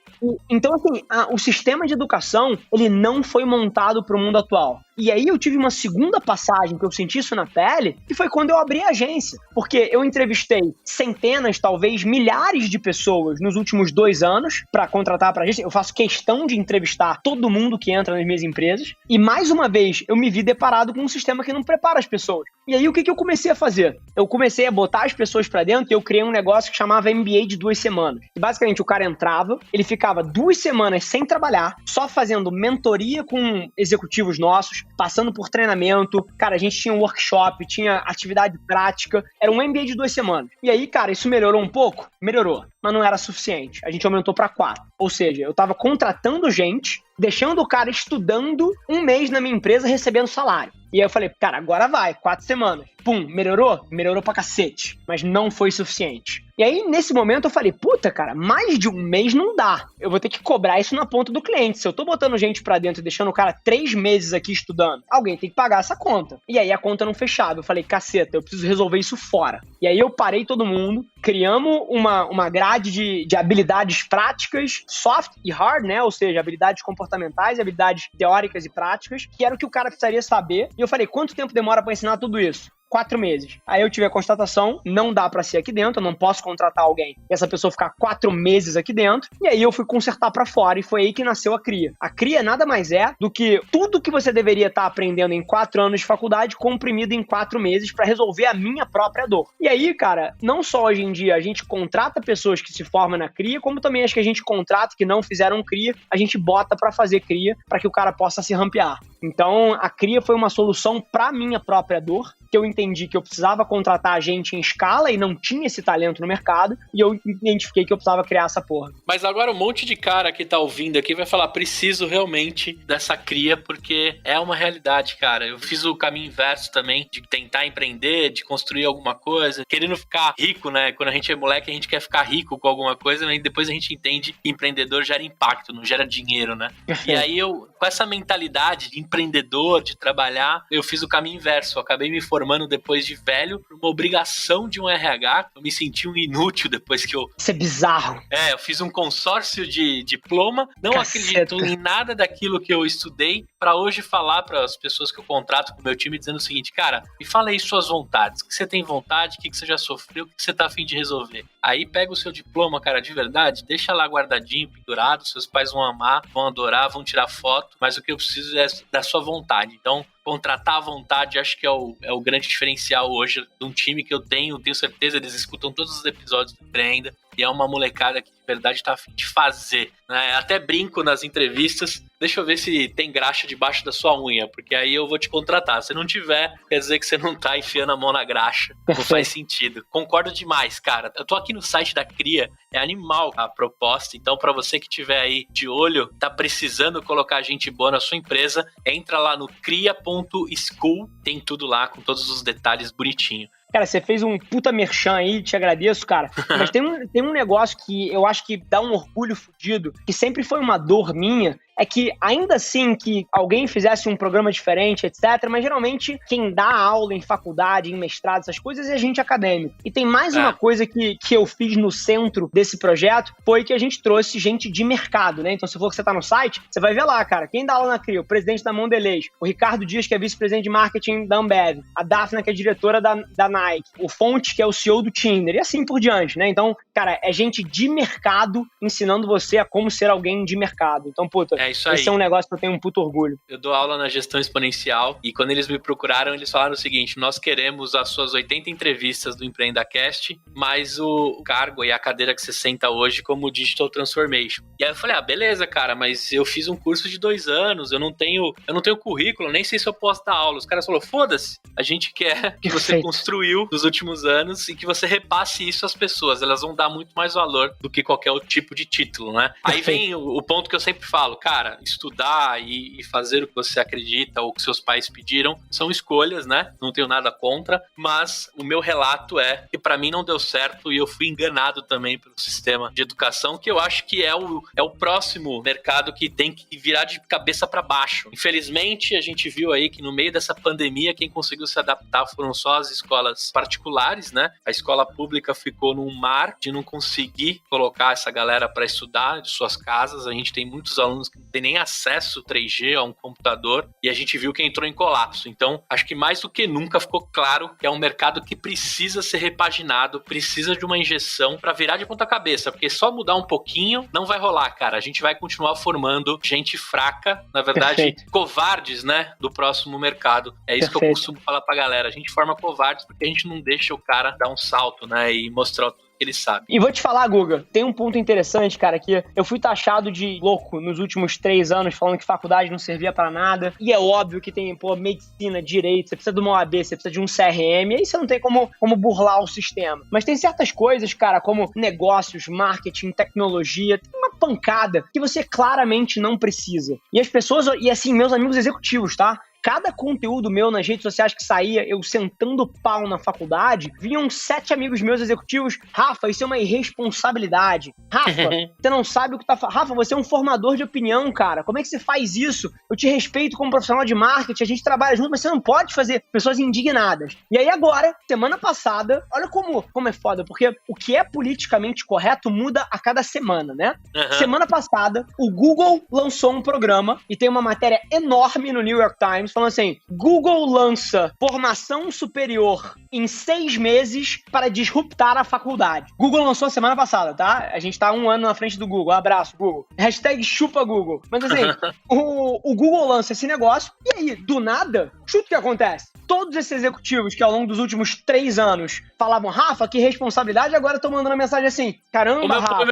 Então, assim, o sistema de educação, ele não foi montado para o mundo atual. E aí eu tive uma segunda passagem que eu senti isso na pele, que foi quando eu abri a agência. Porque eu entrevistei centenas, talvez milhares de pessoas nos últimos 2 anos para contratar para a agência. Eu faço questão de entrevistar todo mundo que entra nas minhas empresas. E mais uma vez, eu me vi deparado com um sistema que não prepara as pessoas. E aí o que eu comecei a fazer? Eu comecei a botar as pessoas para dentro e eu criei um negócio que chamava MBA de 2 semanas. E basicamente o cara entrava, ele ficava 2 semanas sem trabalhar, só fazendo mentoria com executivos nossos, passando por treinamento. Cara, a gente tinha um workshop, tinha atividade prática, era um MBA de 2 semanas. E aí, cara, isso melhorou um pouco? Melhorou, mas não era suficiente. A gente aumentou para 4. Ou seja, eu tava contratando gente, deixando o cara estudando 1 mês na minha empresa, recebendo salário. E aí eu falei, cara, agora vai, 4 semanas. Pum, melhorou? Melhorou pra cacete, mas não foi suficiente. E aí, nesse momento, eu falei, puta, cara, mais de 1 mês não dá. Eu vou ter que cobrar isso na ponta do cliente. Se eu tô botando gente pra dentro e deixando o cara 3 meses aqui estudando, alguém tem que pagar essa conta. E aí a conta não fechava. Eu falei, caceta, eu preciso resolver isso fora. E aí eu parei todo mundo, criamos uma grade de habilidades práticas, soft e hard, né? Ou seja, habilidades comportamentais, habilidades teóricas e práticas, que era o que o cara precisaria saber. E eu falei, quanto tempo demora pra ensinar tudo isso? 4 meses. Aí eu tive a constatação, não dá pra ser aqui dentro, eu não posso contratar alguém e essa pessoa ficar 4 meses aqui dentro. E aí eu fui consertar pra fora e foi aí que nasceu a CRIA. A CRIA nada mais é do que tudo que você deveria estar aprendendo em 4 anos de faculdade comprimido em 4 meses pra resolver a minha própria dor. E aí, cara, não só hoje em dia a gente contrata pessoas que se formam na CRIA, como também as que a gente contrata que não fizeram CRIA, a gente bota pra fazer CRIA pra que o cara possa se rampear. Então, a CRIA foi uma solução pra minha própria dor, que eu entendi que eu precisava contratar gente em escala e não tinha esse talento no mercado, e eu identifiquei que eu precisava criar essa porra. Mas agora um monte de cara que tá ouvindo aqui vai falar, preciso realmente dessa CRIA, porque é uma realidade, cara. Eu fiz o caminho inverso também, de tentar empreender, de construir alguma coisa, querendo ficar rico, né? Quando a gente é moleque, a gente quer ficar rico com alguma coisa, mas depois a gente entende que empreendedor gera impacto, não gera dinheiro, né? E aí eu, com essa mentalidade de empreendedor, de trabalhar, eu fiz o caminho inverso. Eu acabei me formando depois de velho, por uma obrigação de um RH. Eu me senti um inútil depois que eu... Isso é bizarro. Eu fiz um consórcio de diploma, não acredito em nada daquilo que eu estudei, para hoje falar para as pessoas que eu contrato com o meu time, dizendo o seguinte, cara, me fala aí suas vontades, o que você tem vontade, o que você já sofreu, o que você tá a fim de resolver. Aí pega o seu diploma, cara, de verdade, deixa lá guardadinho, pendurado, seus pais vão amar, vão adorar, vão tirar foto, mas o que eu preciso é da sua vontade. Então, contratar à vontade, acho que é o grande diferencial hoje de um time que eu tenho certeza, eles escutam todos os episódios do Empreenda, e é uma molecada que de verdade tá a fim de fazer, né? Até brinco nas entrevistas, deixa eu ver se tem graxa debaixo da sua unha, porque aí eu vou te contratar. Se não tiver, quer dizer que você não tá enfiando a mão na graxa, não faz sentido. Concordo demais, cara. Eu tô aqui no site da CRIA, é animal a proposta, então pra você que tiver aí de olho, tá precisando colocar gente boa na sua empresa, entra lá no cria.school, tem tudo lá com todos os detalhes bonitinho. Cara, você fez um puta merchan aí, te agradeço, cara. Mas tem um negócio que eu acho que dá um orgulho fudido, que sempre foi uma dor minha, é que ainda assim que alguém fizesse um programa diferente, etc., mas geralmente quem dá aula em faculdade, em mestrado, essas coisas é gente acadêmica. E tem mais uma coisa que eu fiz no centro desse projeto, foi que a gente trouxe gente de mercado, né? Então se for que você tá no site, você vai ver lá, cara, quem dá aula na CRIA, o presidente da Mondelez, o Ricardo Dias, que é vice-presidente de marketing da Ambev, a Daphne, que é diretora da Nike, o Fonte, que é o CEO do Tinder, e assim por diante, né? Então, cara, é gente de mercado ensinando você a como ser alguém de mercado. Então, puta, isso aí. Esse é um negócio que eu tenho um puto orgulho. Eu dou aula na gestão exponencial e quando eles me procuraram, eles falaram o seguinte, nós queremos as suas 80 entrevistas do EmpreendaCast, mais o cargo e a cadeira que você senta hoje como Digital Transformation. E aí eu falei, beleza, cara, mas eu fiz um curso de 2 anos, eu não tenho currículo, nem sei se eu posso dar aula. Os caras falaram, foda-se, a gente quer que você construiu nos últimos anos e que você repasse isso às pessoas. Elas vão dar muito mais valor do que qualquer outro tipo de título, né? Aí vem o ponto que eu sempre falo, cara, cara, estudar e fazer o que você acredita ou que seus pais pediram são escolhas, né? Não tenho nada contra, mas o meu relato é que pra mim não deu certo e eu fui enganado também pelo sistema de educação, que eu acho que é o próximo mercado que tem que virar de cabeça pra baixo. Infelizmente, a gente viu aí que no meio dessa pandemia, quem conseguiu se adaptar foram só as escolas particulares, né? A escola pública ficou num mar de não conseguir colocar essa galera pra estudar de suas casas. A gente tem muitos alunos que não tem nem acesso 3G a um computador e a gente viu que entrou em colapso. Então, acho que mais do que nunca ficou claro que é um mercado que precisa ser repaginado, precisa de uma injeção pra virar de ponta cabeça, porque só mudar um pouquinho não vai rolar, cara. A gente vai continuar formando gente fraca, na verdade, covardes, né, do próximo mercado. É isso que eu costumo falar pra galera. A gente forma covardes porque a gente não deixa o cara dar um salto, né, e mostrar o que ele sabe. E vou te falar, Guga, tem um ponto interessante, cara, que eu fui taxado de louco nos últimos 3 anos, falando que faculdade não servia pra nada, e é óbvio que tem, medicina, direito, você precisa de uma OAB, você precisa de um CRM, e aí você não tem como burlar o sistema. Mas tem certas coisas, cara, como negócios, marketing, tecnologia, tem uma pancada que você claramente não precisa. E as pessoas, e assim, meus amigos executivos, tá? Cada conteúdo meu nas redes sociais que saía, eu sentando pau na faculdade, vinham 7 amigos meus executivos. Rafa, isso é uma irresponsabilidade. Rafa, você não sabe o que tá falando. Rafa, você é um formador de opinião, cara. Como é que você faz isso? Eu te respeito como profissional de marketing, a gente trabalha junto, mas você não pode fazer. Pessoas indignadas. E aí agora, semana passada, olha como é foda, porque o que é politicamente correto muda a cada semana, né? Semana passada, o Google lançou um programa e tem uma matéria enorme no New York Times falando assim, Google lança formação superior em 6 meses para disruptar a faculdade. Google lançou semana passada, tá? A gente tá 1 ano na frente do Google. Abraço, Google. Hashtag chupa Google. Mas assim, o Google lança esse negócio e aí, do nada, chuta o que acontece. Todos esses executivos que ao longo dos últimos 3 anos falavam, Rafa, que responsabilidade, agora estão mandando mensagem assim, caramba, Rafa.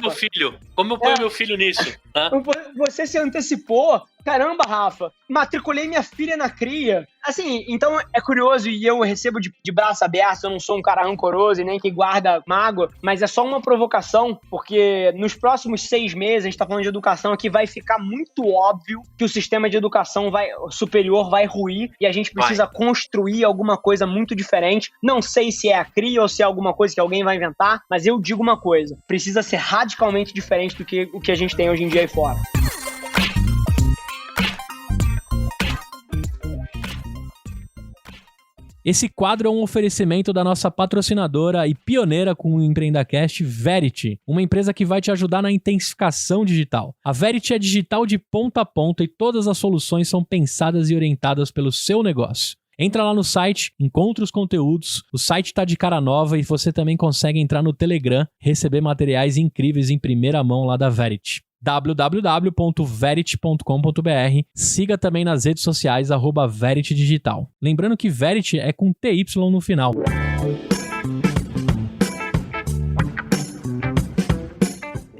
Como eu ponho meu filho nisso? Você se antecipou. Caramba, Rafa, matriculei minha filha na cria. Assim, então é curioso e eu recebo de braço aberto, eu não sou um cara rancoroso e nem que guarda mágoa, mas é só uma provocação, porque nos próximos 6 meses, a gente tá falando de educação aqui, vai ficar muito óbvio que o sistema de educação superior vai ruir e a gente precisa construir alguma coisa muito diferente. Não sei se é a cria ou se é alguma coisa que alguém vai inventar, mas eu digo uma coisa, precisa ser radicalmente diferente do que o que a gente tem hoje em dia aí fora. Esse quadro é um oferecimento da nossa patrocinadora e pioneira com o EmpreendaCast, Verity, uma empresa que vai te ajudar na intensificação digital. A Verity é digital de ponta a ponta e todas as soluções são pensadas e orientadas pelo seu negócio. Entra lá no site, encontra os conteúdos, o site tá de cara nova e você também consegue entrar no Telegram, receber materiais incríveis em primeira mão lá da Verity. www.verity.com.br. Siga também nas redes sociais @Verity Digital. Lembrando que Verity é com TY no final.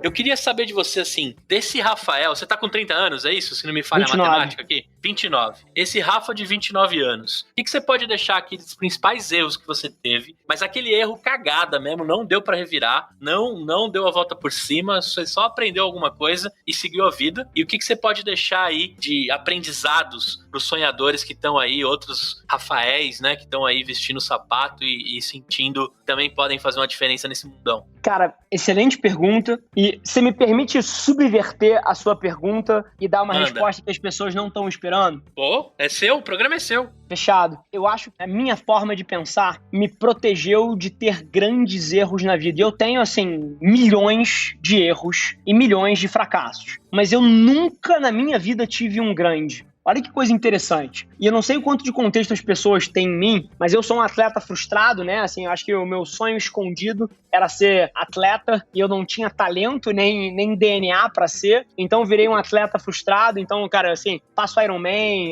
Eu queria saber de você, assim, desse Rafael, você tá com 30 anos, é isso? Se não me falha 29. a matemática aqui? 29. Esse Rafa de 29 anos, o que você pode deixar aqui dos principais erros que você teve, mas aquele erro cagada mesmo, não deu pra revirar, não deu a volta por cima, você só aprendeu alguma coisa e seguiu a vida. E o que você pode deixar aí de aprendizados pros sonhadores que estão aí, outros Rafaéis, né, que estão aí vestindo o sapato e sentindo que também podem fazer uma diferença nesse mundão? Cara, excelente pergunta. E você me permite subverter a sua pergunta e dar uma resposta que as pessoas não estão esperando? Pô, é seu, o programa é seu. Fechado. Eu acho que a minha forma de pensar me protegeu de ter grandes erros na vida. E eu tenho, assim, milhões de erros e milhões de fracassos. Mas eu nunca na minha vida tive um grande. Olha que coisa interessante. E eu não sei o quanto de contexto as pessoas têm em mim, mas eu sou um atleta frustrado, né? Assim, eu acho que o meu sonho escondido era ser atleta e eu não tinha talento nem DNA pra ser. Então eu virei um atleta frustrado. Então, cara, assim, faço Ironman,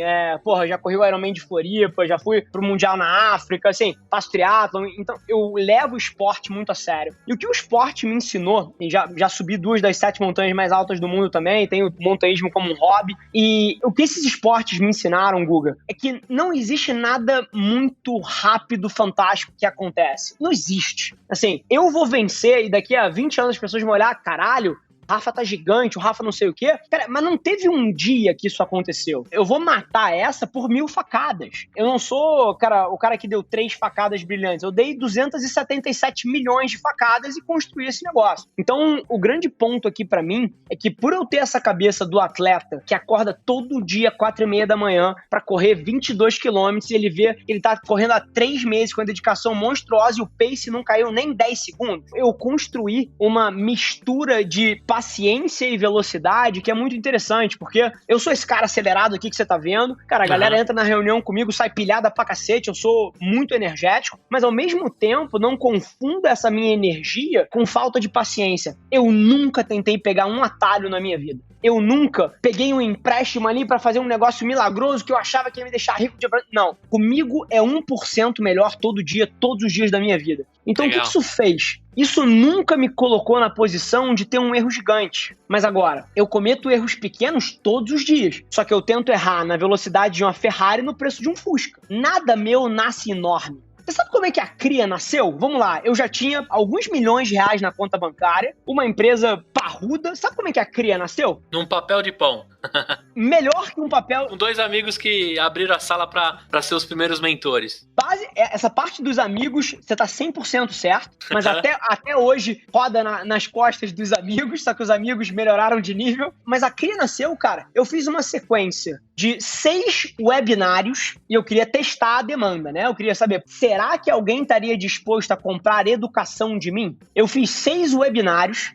já corri o Ironman de Floripa, já fui pro Mundial na África, assim, faço triatlon. Então eu levo o esporte muito a sério. E o que o esporte me ensinou, e já subi 2 das 7 montanhas mais altas do mundo também, tenho montanhismo como um hobby, e o que esses esportes me ensinaram, Guga, é que não existe nada muito rápido, fantástico que acontece. Não existe. Assim, eu vou vencer e daqui a 20 anos as pessoas vão olhar, caralho, Rafa tá gigante, o Rafa não sei o quê. Cara, mas não teve um dia que isso aconteceu. Eu vou matar essa por 1000 facadas. Eu não sou, cara, o cara que deu 3 facadas brilhantes. Eu dei 277 milhões de facadas e construí esse negócio. Então, o grande ponto aqui pra mim é que por eu ter essa cabeça do atleta que acorda todo dia 4h30 da manhã pra correr 22 quilômetros e ele vê que ele tá correndo há 3 meses com a dedicação monstruosa e o pace não caiu nem 10 segundos. Eu construí uma mistura de paciência e velocidade que é muito interessante, porque eu sou esse cara acelerado aqui que você tá vendo. Cara, a galera entra na reunião comigo, sai pilhada pra cacete, eu sou muito energético, mas ao mesmo tempo não confunda essa minha energia com falta de paciência. Eu nunca tentei pegar um atalho na minha vida. Eu nunca peguei um empréstimo ali pra fazer um negócio milagroso que eu achava que ia me deixar rico. Não, comigo é 1% melhor todo dia, todos os dias da minha vida. Então, o que isso fez? Isso nunca me colocou na posição de ter um erro gigante. Mas agora, eu cometo erros pequenos todos os dias. Só que eu tento errar na velocidade de uma Ferrari no preço de um Fusca. Nada meu nasce enorme. Você sabe como é que a Cria nasceu? Vamos lá, eu já tinha alguns milhões de reais na conta bancária, uma empresa parruda. Sabe como é que a Cria nasceu? Num papel de pão. Melhor que um papel... Com 2 amigos que abriram a sala pra ser os primeiros mentores. Essa parte dos amigos, você tá 100% certo, mas até hoje roda nas costas dos amigos, só que os amigos melhoraram de nível. Mas a Cria nasceu, cara, eu fiz uma sequência de 6 webinários e eu queria testar a demanda, né? Eu queria saber, será que alguém estaria disposto a comprar educação de mim? Eu fiz 6 webinários.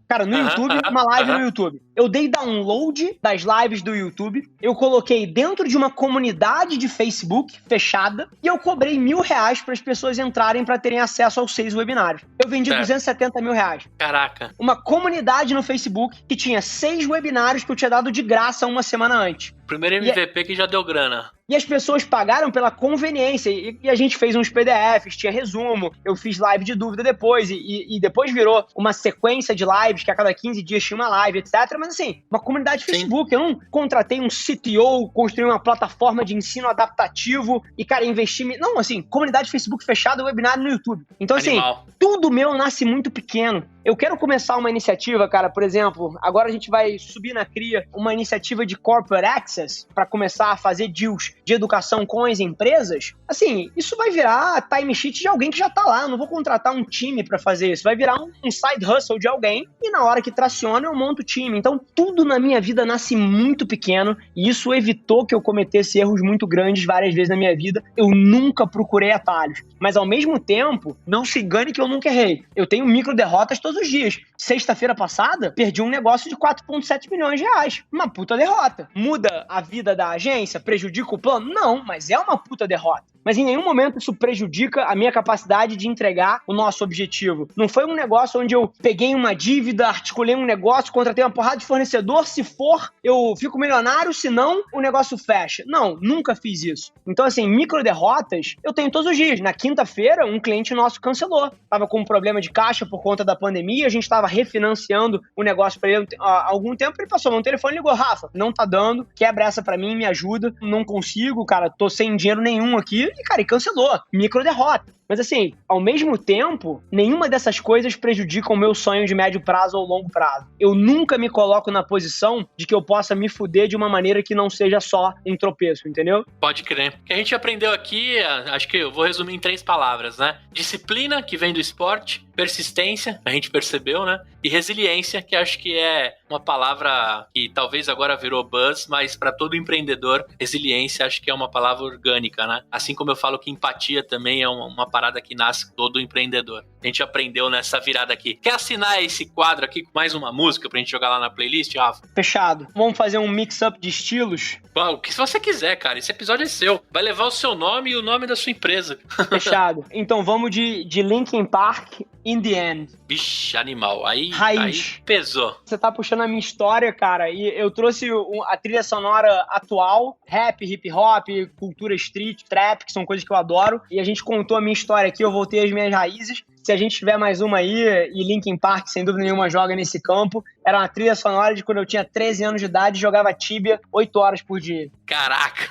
Cara, no YouTube, uma live no YouTube. Eu dei download das lives do YouTube, eu coloquei dentro de uma comunidade de Facebook fechada e eu cobrei R$1.000 para as pessoas entrarem para terem acesso aos 6 webinários. Eu vendi 270 mil reais. Caraca. Uma comunidade no Facebook que tinha 6 webinários que eu tinha dado de graça uma semana antes. Primeiro MVP que já deu grana. E as pessoas pagaram pela conveniência. E a gente fez uns PDFs, tinha resumo. Eu fiz live de dúvida depois. E depois virou uma sequência de lives, que a cada 15 dias tinha uma live, etc. Mas assim, uma comunidade Facebook. Sim. Eu não contratei um CTO, construí uma plataforma de ensino adaptativo e, cara, investi... Não, assim, comunidade Facebook fechada, webinar no YouTube. Então, Animal. Assim, tudo meu nasce muito pequeno. Eu quero começar uma iniciativa, cara, por exemplo, agora a gente vai subir na Cria uma iniciativa de Corporate Access para começar a fazer deals de educação com as empresas. Assim, isso vai virar time sheet de alguém que já tá lá. Eu não vou contratar um time para fazer isso. Vai virar um side hustle de alguém e na hora que traciona eu monto o time. Então, tudo na minha vida nasce muito pequeno e isso evitou que eu cometesse erros muito grandes várias vezes na minha vida. Eu nunca procurei atalhos. Mas, ao mesmo tempo, não se engane que eu nunca errei. Eu tenho micro derrotas todos os dias. Sexta-feira passada, perdi um negócio de 4,7 milhões de reais. Uma puta derrota. Muda a vida da agência? Prejudica o plano? Não, mas é uma puta derrota. Mas em nenhum momento isso prejudica a minha capacidade de entregar o nosso objetivo. Não foi um negócio onde eu peguei uma dívida, articulei um negócio, contratei uma porrada de fornecedor, se for, eu fico milionário, se não, o negócio fecha. Não, nunca fiz isso. Então, assim, micro derrotas eu tenho todos os dias. Na quinta-feira, um cliente nosso cancelou. Tava com um problema de caixa por conta da pandemia, a gente tava refinanciando o negócio pra ele há algum tempo, ele passou no telefone e ligou, Rafa, não tá dando, quebra essa pra mim, me ajuda, não consigo, cara, tô sem dinheiro nenhum aqui, e, cara, e cancelou. Micro derrota. Mas assim, ao mesmo tempo, nenhuma dessas coisas prejudica o meu sonho de médio prazo ou longo prazo. Eu nunca me coloco na posição de que eu possa me fuder de uma maneira que não seja só um tropeço, entendeu? Pode crer. O que a gente aprendeu aqui, acho que eu vou resumir em 3 palavras, né? Disciplina, que vem do esporte, persistência, a gente percebeu, né? E resiliência, que acho que é uma palavra que talvez agora virou buzz, mas para todo empreendedor, resiliência acho que é uma palavra orgânica, né? Assim como eu falo que empatia também é uma parada que nasce todo empreendedor. A gente aprendeu nessa virada aqui. Quer assinar esse quadro aqui com mais uma música pra gente jogar lá na playlist, Rafa? Fechado. Vamos fazer um mix-up de estilos? O que você quiser, cara. Esse episódio é seu. Vai levar o seu nome e o nome da sua empresa. Fechado. Então vamos de Linkin Park, In The End. Vixe, animal. Aí pesou. Você tá puxando a minha história, cara, e eu trouxe a trilha sonora atual, rap, hip hop, cultura street, trap, que são coisas que eu adoro, e a gente contou a minha história aqui, eu voltei às minhas raízes. Se a gente tiver mais uma aí, e Linkin Park, sem dúvida nenhuma, joga nesse campo, era uma trilha sonora de quando eu tinha 13 anos de idade e jogava Tibia 8 horas por dia. Caraca.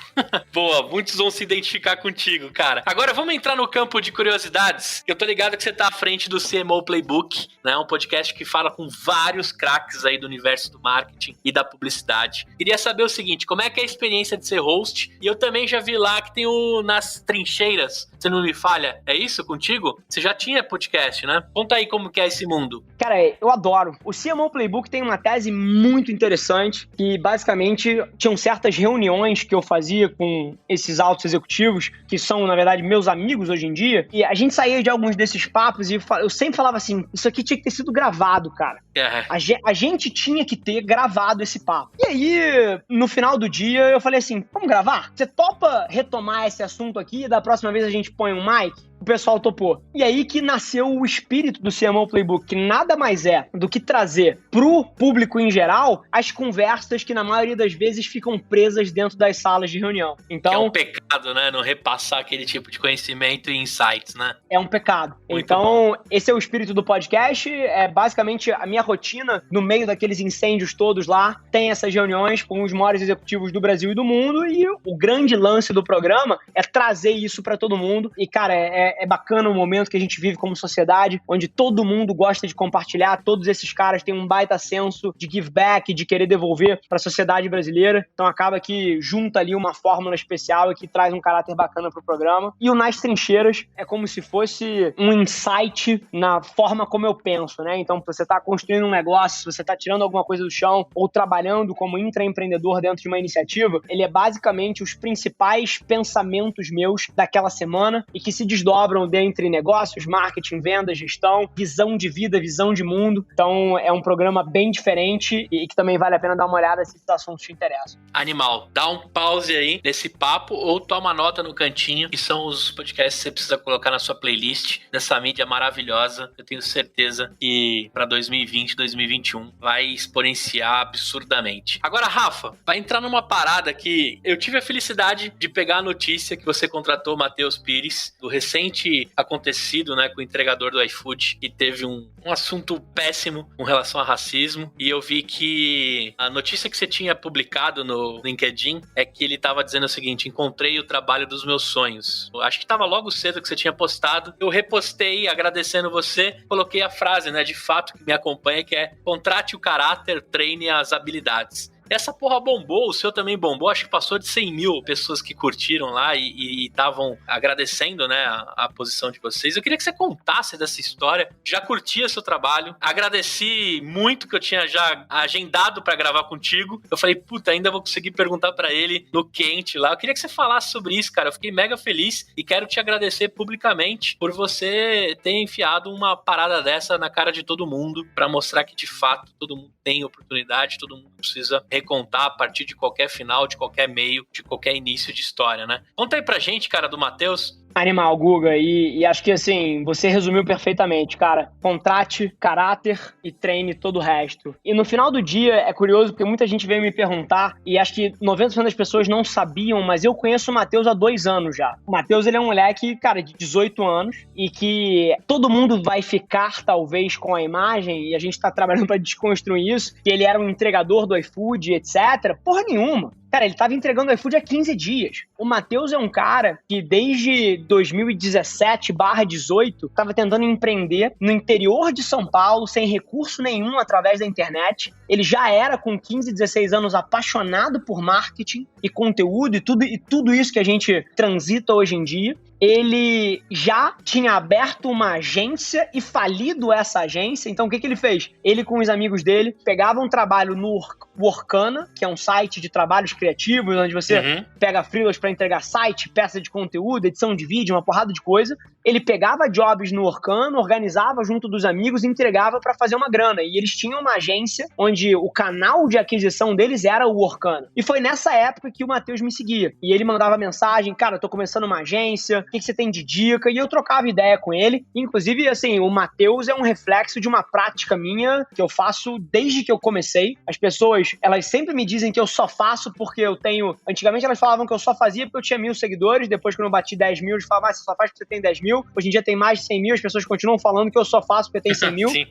Boa, muitos vão se identificar contigo, cara. Agora vamos entrar no campo de curiosidades. Eu tô ligado que você tá à frente do CMO Playbook, né? Um podcast que fala com vários craques aí do universo do marketing e da publicidade. Queria saber o seguinte, como é que é a experiência de ser host? E eu também já vi lá que tem o Nas Trincheiras, você não me falha, é isso contigo? Você já tinha podcast, né? Conta aí como que é esse mundo. Cara, eu adoro. O CMO Playbook tem uma tese muito interessante que basicamente tinham certas reuniões que eu fazia com esses altos executivos, que são, na verdade, meus amigos hoje em dia, e a gente saía de alguns desses papos e eu sempre falava assim, isso aqui tinha que ter sido gravado, cara. A gente tinha que ter gravado esse papo. E aí, no final do dia, eu falei assim, vamos gravar? Você topa retomar esse assunto aqui e da próxima vez a gente põe um mic? O pessoal topou. E aí que nasceu o espírito do CMO Playbook, que nada mais é do que trazer pro público em geral as conversas que na maioria das vezes ficam presas dentro das salas de reunião. Então, que é um pecado, né? Não repassar aquele tipo de conhecimento e insights, né? É um pecado. Muito então, bom. Esse é o espírito do podcast, é basicamente a minha rotina no meio daqueles incêndios todos lá, tem essas reuniões com os maiores executivos do Brasil e do mundo, e o grande lance do programa é trazer isso pra todo mundo. E, cara, é bacana o momento que a gente vive como sociedade, onde todo mundo gosta de compartilhar, todos esses caras têm um baita senso de give back, de querer devolver para a sociedade brasileira, então acaba que junta ali uma fórmula especial e que traz um caráter bacana pro programa. E o Nas Trincheiras é como se fosse um insight na forma como eu penso, né? Então, se você tá construindo um negócio, se você tá tirando alguma coisa do chão ou trabalhando como intraempreendedor dentro de uma iniciativa, ele é basicamente os principais pensamentos meus daquela semana e que se desdobram dentre negócios, marketing, vendas, gestão, visão de vida, visão de mundo. Então, é um programa bem diferente e que também vale a pena dar uma olhada se esses assuntos te interessam. Animal. Dá um pause aí nesse papo ou toma nota no cantinho, que são os podcasts que você precisa colocar na sua playlist dessa mídia maravilhosa. Eu tenho certeza que para 2020, 2021 vai exponenciar absurdamente. Agora, Rafa, vai entrar numa parada que eu tive a felicidade de pegar a notícia que você contratou o Matheus Pires, do recente acontecido, né, com o entregador do iFood, que teve um assunto péssimo com relação a racismo, e eu vi que a notícia que você tinha publicado no LinkedIn é que ele tava dizendo o seguinte: encontrei o trabalho dos meus sonhos. Eu acho que tava logo cedo que você tinha postado, eu repostei agradecendo você, coloquei a frase, né, de fato que me acompanha, que é: contrate o caráter, treine as habilidades. Essa porra bombou, o seu também bombou, acho que passou de 100 mil pessoas que curtiram lá e estavam agradecendo, né, a posição de vocês. Eu queria que você contasse dessa história, já curtia seu trabalho, agradeci muito que eu tinha já agendado pra gravar contigo, eu falei, puta, ainda vou conseguir perguntar pra ele no quente lá. Eu queria que você falasse sobre isso, cara, eu fiquei mega feliz e quero te agradecer publicamente por você ter enfiado uma parada dessa na cara de todo mundo pra mostrar que de fato todo mundo tem oportunidade, todo mundo precisa recontar a partir de qualquer final, de qualquer meio, de qualquer início de história, né? Conta aí pra gente, cara, do Matheus. Animal, Guga, e acho que assim, você resumiu perfeitamente, cara. Contrate, caráter e treine todo o resto. E no final do dia, é curioso porque muita gente veio me perguntar, e acho que 90% das pessoas não sabiam, mas eu conheço o Matheus há 2 anos já. O Matheus, ele é um moleque, cara, de 18 anos, e que todo mundo vai ficar, talvez, com a imagem, e a gente tá trabalhando pra desconstruir isso, que ele era um entregador do iFood, etc. Porra nenhuma. Cara, ele tava entregando o iFood há 15 dias. O Matheus é um cara que desde 2017/18 tava tentando empreender no interior de São Paulo, sem recurso nenhum, através da internet. Ele já era, com 15, 16 anos, apaixonado por marketing e conteúdo e tudo isso que a gente transita hoje em dia. Ele já tinha aberto uma agência e falido essa agência. Então, o que ele fez? Ele, com os amigos dele, pegava um trabalho no Workana, que é um site de trabalhos criativos, onde você pega freelas para entregar site, peça de conteúdo, edição de vídeo, uma porrada de coisa. Ele pegava jobs no Workana, organizava junto dos amigos e entregava para fazer uma grana. E eles tinham uma agência onde o canal de aquisição deles era o Workana. E foi nessa época que o Matheus me seguia. E ele mandava mensagem: cara, eu tô começando uma agência, que você tem de dica? E eu trocava ideia com ele. Inclusive, assim, o Matheus é um reflexo de uma prática minha que eu faço desde que eu comecei. As pessoas, elas sempre me dizem que eu só faço porque eu tenho... Antigamente elas falavam que eu só fazia porque eu tinha 1.000 seguidores. Depois, quando eu bati 10 mil, eles falavam, você só faz porque você tem 10 mil. Hoje em dia tem mais de 100 mil. As pessoas continuam falando que eu só faço porque tem 100 mil. Sim.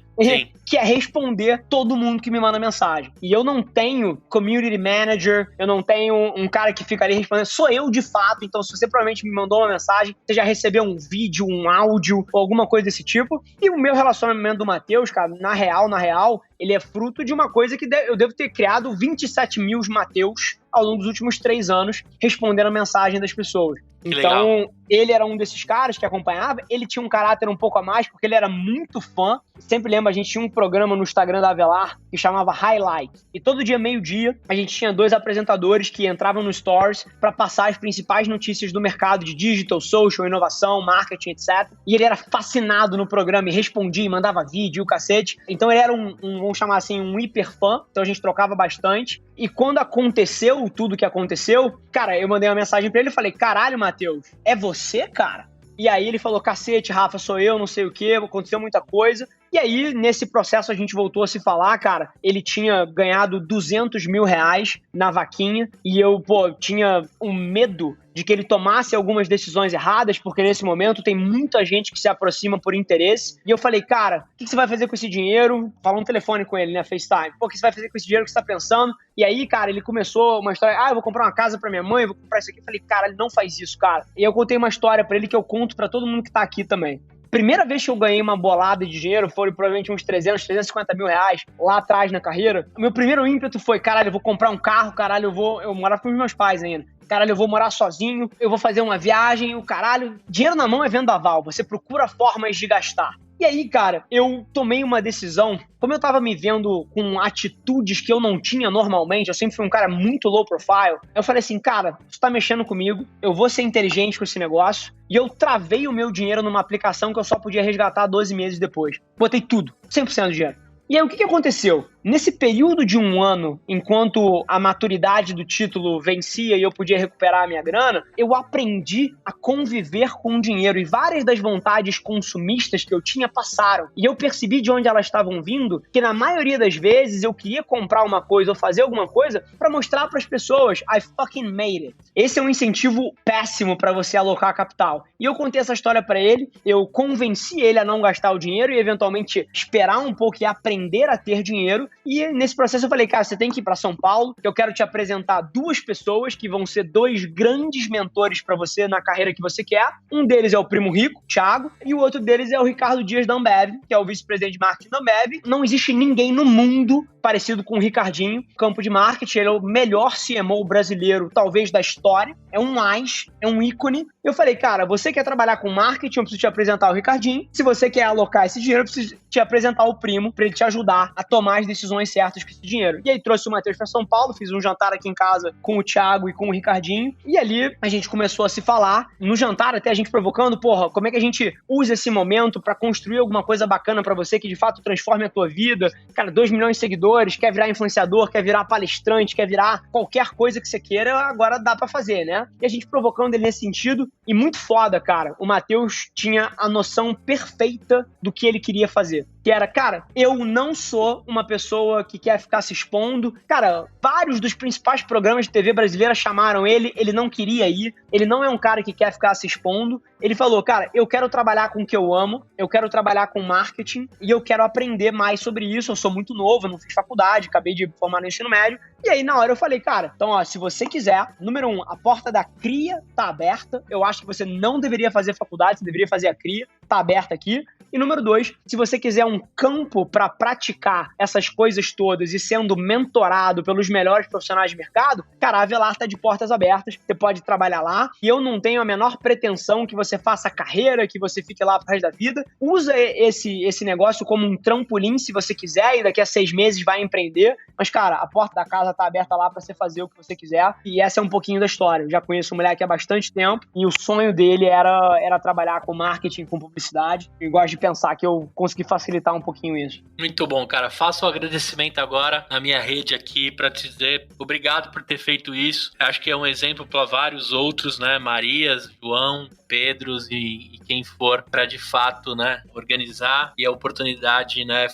Que é responder todo mundo que me manda mensagem. E eu não tenho community manager, eu não tenho um cara que fica ali respondendo. Sou eu de fato. Então, se você provavelmente me mandou uma mensagem, você já recebeu um vídeo, um áudio ou alguma coisa desse tipo. E o meu relacionamento do Matheus, cara, na real, ele é fruto de uma coisa que eu devo ter criado 27 mil Matheus ao longo dos últimos 3 anos, respondendo a mensagem das pessoas. Então, ele era um desses caras que acompanhava, ele tinha um caráter um pouco a mais, porque ele era muito fã. Sempre lembro, a gente tinha um programa no Instagram da Avelar que chamava Highlight. E todo dia, meio-dia, a gente tinha 2 apresentadores que entravam no Stories para passar as principais notícias do mercado de digital, social, inovação, marketing, etc. E ele era fascinado no programa e respondia, e mandava vídeo, o cacete. Então ele era vamos chamar assim, um hiper fã. Então a gente trocava bastante. E quando aconteceu tudo que aconteceu, cara, eu mandei uma mensagem pra ele e falei, caralho, Matheus, é você, cara? E aí ele falou, cacete, Rafa, sou eu, não sei o quê, aconteceu muita coisa. E aí, nesse processo, a gente voltou a se falar, cara. Ele tinha ganhado 200 mil reais na vaquinha e eu, tinha um medo de que ele tomasse algumas decisões erradas, porque nesse momento tem muita gente que se aproxima por interesse. E eu falei, cara, o que você vai fazer com esse dinheiro? Falou no telefone com ele, né, FaceTime. O que você vai fazer com esse dinheiro que você tá pensando? E aí, cara, ele começou uma história, eu vou comprar uma casa pra minha mãe, vou comprar isso aqui. Eu falei, cara, ele não faz isso, cara. E eu contei uma história pra ele que eu conto pra todo mundo que tá aqui também. Primeira vez que eu ganhei uma bolada de dinheiro foi provavelmente uns 350 mil reais lá atrás na carreira. O meu primeiro ímpeto foi, caralho, eu vou comprar um carro, caralho, eu morava com os meus pais ainda. Caralho, eu vou morar sozinho, eu vou fazer uma viagem, o caralho. Dinheiro na mão é vendaval, você procura formas de gastar. E aí, cara, eu tomei uma decisão, como eu tava me vendo com atitudes que eu não tinha normalmente, eu sempre fui um cara muito low profile, eu falei assim, cara, isso tá mexendo comigo, eu vou ser inteligente com esse negócio, e eu travei o meu dinheiro numa aplicação que eu só podia resgatar 12 meses depois. Botei tudo, 100% do dinheiro. E aí, o que aconteceu? Nesse período de 1 ano, enquanto a maturidade do título vencia e eu podia recuperar a minha grana, eu aprendi a conviver com o dinheiro e várias das vontades consumistas que eu tinha passaram. E eu percebi de onde elas estavam vindo, que na maioria das vezes eu queria comprar uma coisa ou fazer alguma coisa para mostrar para as pessoas, I fucking made it. Esse é um incentivo péssimo para você alocar capital. E eu contei essa história para ele, eu convenci ele a não gastar o dinheiro e eventualmente esperar um pouco e aprender a ter dinheiro. E nesse processo eu falei, cara, você tem que ir para São Paulo, que eu quero te apresentar 2 pessoas que vão ser 2 grandes mentores para você na carreira que você quer. Um deles é o primo rico, Thiago, e o outro deles é o Ricardo Dias da Ambev, que é o vice-presidente de marketing da Ambev. Não existe ninguém no mundo parecido com o Ricardinho, campo de marketing. Ele é o melhor CMO brasileiro, talvez, da história. É um ícone. Eu falei, cara, você quer trabalhar com marketing, eu preciso te apresentar o Ricardinho. Se você quer alocar esse dinheiro, eu preciso te apresentar o primo para ele te ajudar a tomar as decisões certas com esse dinheiro. E aí trouxe o Matheus para São Paulo, fiz um jantar aqui em casa com o Thiago e com o Ricardinho. E ali a gente começou a se falar. No jantar, até a gente provocando, como é que a gente usa esse momento para construir alguma coisa bacana para você que de fato transforme a tua vida. Cara, 2 milhões de seguidores, quer virar influenciador, quer virar palestrante, quer virar qualquer coisa que você queira, agora dá para fazer, né? E a gente provocando ele nesse sentido. E muito foda, cara. O Matheus tinha a noção perfeita do que ele queria fazer. Que era, cara, eu não sou uma pessoa que quer ficar se expondo. Cara, vários dos principais programas de TV brasileira chamaram ele não queria ir. Ele não é um cara que quer ficar se expondo. Ele falou, cara, eu quero trabalhar com o que eu amo, eu quero trabalhar com marketing e eu quero aprender mais sobre isso. Eu sou muito novo, eu não fiz faculdade, acabei de formar no ensino médio. E aí, na hora, eu falei, cara, então, ó, se você quiser, número 1, a porta da CRIA tá aberta. Eu acho que você não deveria fazer faculdade, você deveria fazer a CRIA, tá aberta aqui. E número 2, se você quiser um campo para praticar essas coisas todas e sendo mentorado pelos melhores profissionais de mercado, cara, a Avelar tá de portas abertas, você pode trabalhar lá. E eu não tenho a menor pretensão que você faça carreira, que você fique lá pro resto da vida. Usa esse negócio como um trampolim se você quiser e daqui a 6 meses vai empreender. Mas, cara, a porta da casa tá aberta lá para você fazer o que você quiser. E essa é um pouquinho da história. Eu já conheço o moleque há bastante tempo e o sonho dele era trabalhar com marketing, com publicidade. Eu gosto de pensar que eu consegui facilitar um pouquinho isso. Muito bom, cara. Faço o agradecimento agora na minha rede aqui para te dizer obrigado por ter feito isso. Acho que é um exemplo para vários outros, né? Marias, João, Pedros e quem for para de fato, né, organizar e a oportunidade, né,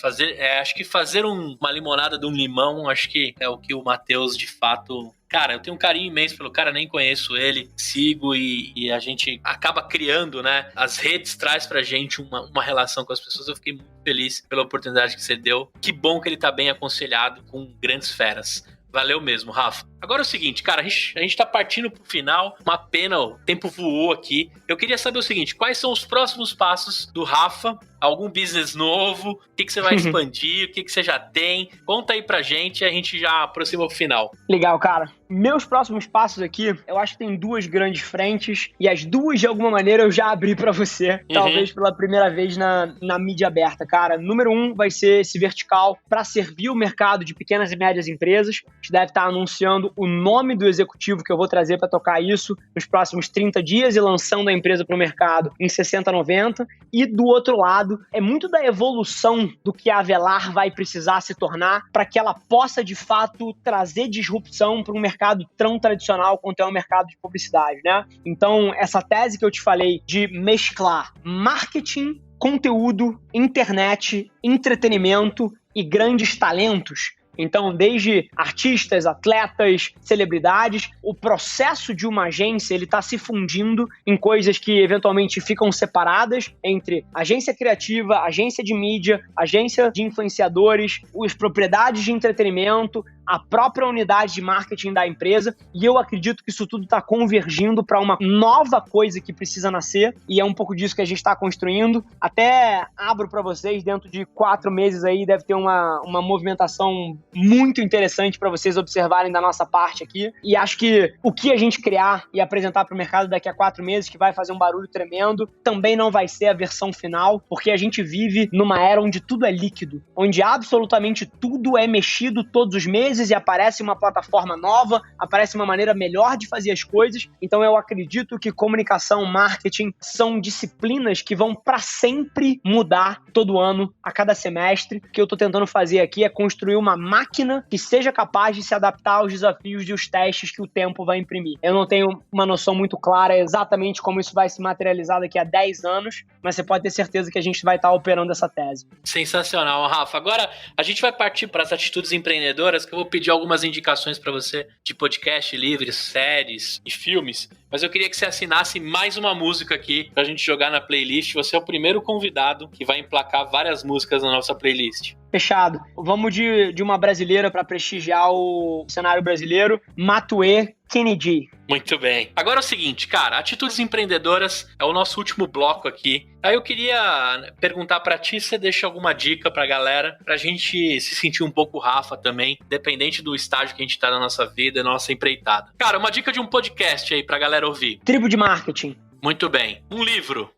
acho que fazer uma limonada de um limão, acho que é o que o Matheus de fato... Cara, eu tenho um carinho imenso pelo cara, nem conheço ele, sigo e a gente acaba criando, né? As redes traz pra gente uma relação com as pessoas. Eu fiquei muito feliz pela oportunidade que você deu. Que bom que ele tá bem aconselhado com grandes feras. Valeu mesmo, Rafa. Agora é o seguinte, cara, a gente tá partindo pro final, uma pena, o tempo voou aqui. Eu queria saber o seguinte, quais são os próximos passos do Rafa? Algum business novo? O que você vai expandir? O que você já tem? Conta aí pra gente e a gente já aproxima pro final. Legal, cara. Meus próximos passos aqui, eu acho que tem duas grandes frentes e as duas, de alguma maneira, eu já abri pra você, talvez pela primeira vez na mídia aberta, cara. Número 1 vai ser esse vertical pra servir o mercado de pequenas e médias empresas. A gente deve estar anunciando o nome do executivo que eu vou trazer pra tocar isso nos próximos 30 dias e lançando a empresa pro mercado em 60, 90. E do outro lado, é muito da evolução do que a Avelar vai precisar se tornar para que ela possa, de fato, trazer disrupção para um mercado tão tradicional quanto é o mercado de publicidade, né? Então, essa tese que eu te falei de mesclar marketing, conteúdo, internet, entretenimento e grandes talentos. Então, desde artistas, atletas, celebridades, o processo de uma agência, ele está se fundindo em coisas que eventualmente ficam separadas entre agência criativa, agência de mídia, agência de influenciadores, as propriedades de entretenimento, a própria unidade de marketing da empresa, e eu acredito que isso tudo está convergindo para uma nova coisa que precisa nascer, e é um pouco disso que a gente está construindo. Até abro para vocês, dentro de 4 meses aí, deve ter uma movimentação muito interessante para vocês observarem da nossa parte aqui, e acho que o que a gente criar e apresentar para o mercado daqui a 4 meses, que vai fazer um barulho tremendo, também não vai ser a versão final, porque a gente vive numa era onde tudo é líquido, onde absolutamente tudo é mexido todos os meses, e aparece uma plataforma nova, aparece uma maneira melhor de fazer as coisas. Então eu acredito que comunicação, marketing são disciplinas que vão para sempre mudar todo ano, a cada semestre. O que eu tô tentando fazer aqui é construir uma máquina que seja capaz de se adaptar aos desafios e os testes que o tempo vai imprimir. Eu não tenho uma noção muito clara exatamente como isso vai se materializar daqui a 10 anos, mas você pode ter certeza que a gente vai estar operando essa tese. Sensacional, Rafa. Agora a gente vai partir para as atitudes empreendedoras, que eu vou pedir algumas indicações para você de podcast livres, séries e filmes, mas eu queria que você assinasse mais uma música aqui pra gente jogar na playlist. Você é o primeiro convidado que vai emplacar várias músicas na nossa playlist. Fechado. Vamos de uma brasileira para prestigiar o cenário brasileiro. Matue Kennedy. Muito bem. Agora é o seguinte, cara, Atitudes Empreendedoras é o nosso último bloco aqui. Aí eu queria perguntar pra ti se você deixa alguma dica pra galera, pra gente se sentir um pouco Rafa também, dependente do estágio que a gente tá na nossa vida, na nossa empreitada. Cara, uma dica de um podcast aí pra galera ouvir. Tribo de Marketing. Muito bem. Um livro.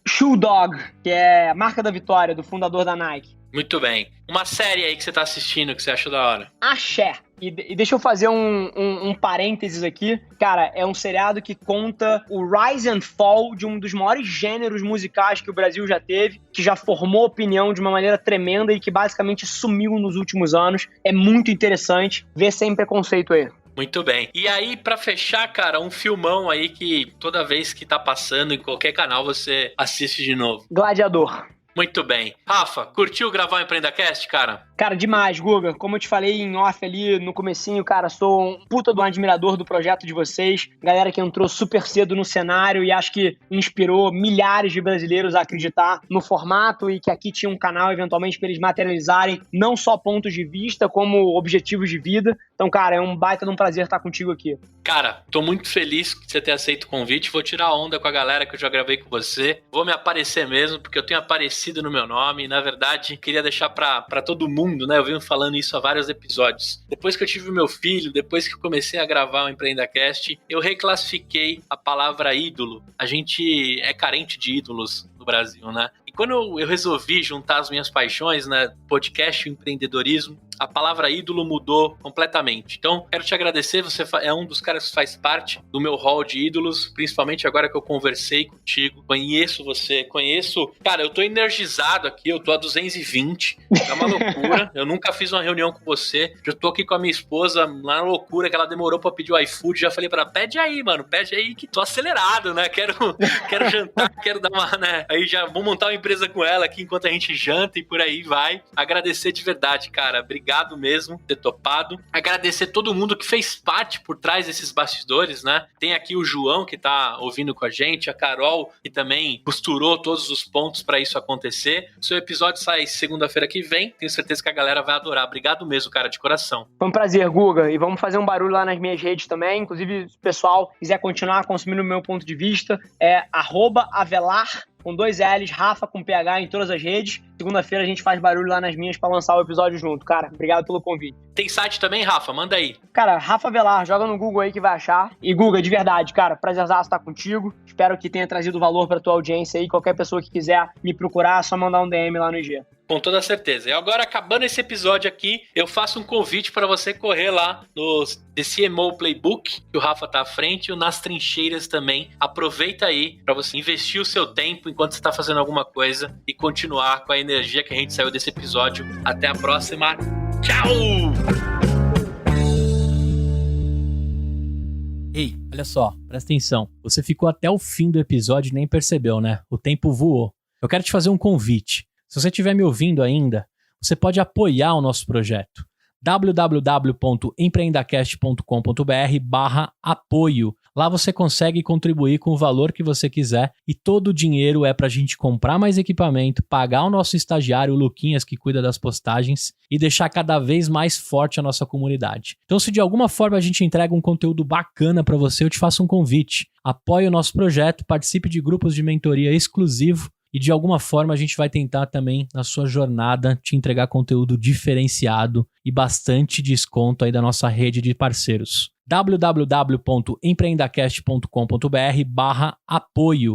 Shoe Dog, que é a marca da vitória, do fundador da Nike. Muito bem. Uma série aí que você tá assistindo que você achou da hora. Axé. E deixa eu fazer um parênteses aqui. Cara, é um seriado que conta o rise and fall de um dos maiores gêneros musicais que o Brasil já teve, que já formou opinião de uma maneira tremenda e que basicamente sumiu nos últimos anos. É muito interessante. Vê sem preconceito aí. Muito bem. E aí, pra fechar, cara, um filmão aí que toda vez que tá passando em qualquer canal você assiste de novo. Gladiador. Muito bem. Rafa, curtiu gravar o EmpreendaCast, cara? Cara, demais, Guga. Como eu te falei em off ali no comecinho, cara, sou um puta do admirador do projeto de vocês. Galera que entrou super cedo no cenário e acho que inspirou milhares de brasileiros a acreditar no formato e que aqui tinha um canal, eventualmente, para eles materializarem não só pontos de vista, como objetivos de vida. Então, cara, é um baita de um prazer estar contigo aqui. Cara, tô muito feliz que você tenha aceito o convite. Vou tirar onda com a galera que eu já gravei com você. Vou me aparecer mesmo, porque eu tenho aparecido no meu nome. Na verdade, queria deixar pra todo mundo, né? Eu venho falando isso há vários episódios. Depois que eu tive o meu filho, depois que eu comecei a gravar o EmpreendaCast, eu reclassifiquei a palavra ídolo. A gente é carente de ídolos no Brasil, né? E quando eu resolvi juntar as minhas paixões, né? Podcast e empreendedorismo, a palavra ídolo mudou completamente. Então, quero te agradecer, você é um dos caras que faz parte do meu hall de ídolos, principalmente agora que eu conversei contigo, conheço você, cara, eu tô energizado aqui, eu tô a 220, é uma loucura, eu nunca fiz uma reunião com você, eu tô aqui com a minha esposa, na loucura que ela demorou pra pedir o iFood, já falei pra ela, pede aí, mano, pede aí que tô acelerado, né, quero jantar, quero dar uma, né, aí já vou montar uma empresa com ela aqui enquanto a gente janta e por aí vai. Agradecer de verdade, cara, obrigado mesmo por ter topado, agradecer todo mundo que fez parte por trás desses bastidores, né, tem aqui o João que tá ouvindo com a gente, a Carol que também costurou todos os pontos pra isso acontecer. O seu episódio sai segunda-feira que vem, tenho certeza que a galera vai adorar, obrigado mesmo, cara, de coração. Foi um prazer, Guga, e vamos fazer um barulho lá nas minhas redes também, inclusive se o pessoal quiser continuar consumindo o meu ponto de vista, é @Avelar, com 2 L's, Rafa com PH em todas as redes. Segunda-feira a gente faz barulho lá nas minhas pra lançar o episódio junto. Cara, obrigado pelo convite. Tem site também, Rafa? Manda aí. Cara, Rafa Avelar, joga no Google aí que vai achar. E Guga, de verdade, cara, prazerzaço estar contigo. Espero que tenha trazido valor pra tua audiência aí. Qualquer pessoa que quiser me procurar, é só mandar um DM lá no IG. Com toda certeza. E agora, acabando esse episódio aqui, eu faço um convite para você correr lá no The CMO Playbook, que o Rafa tá à frente, e Nas Trincheiras também. Aproveita aí para você investir o seu tempo enquanto você tá fazendo alguma coisa e continuar com a energia que a gente saiu desse episódio. Até a próxima. Tchau! Ei, olha só, presta atenção. Você ficou até o fim do episódio e nem percebeu, né? O tempo voou. Eu quero te fazer um convite. Se você estiver me ouvindo ainda, você pode apoiar o nosso projeto. www.empreendacast.com.br/apoio. Lá você consegue contribuir com o valor que você quiser e todo o dinheiro é para a gente comprar mais equipamento, pagar o nosso estagiário, o Luquinhas, que cuida das postagens, e deixar cada vez mais forte a nossa comunidade. Então, se de alguma forma a gente entrega um conteúdo bacana para você, eu te faço um convite. Apoie o nosso projeto, participe de grupos de mentoria exclusivo e de alguma forma a gente vai tentar também, na sua jornada, te entregar conteúdo diferenciado e bastante desconto aí da nossa rede de parceiros. www.empreendacast.com.br/apoio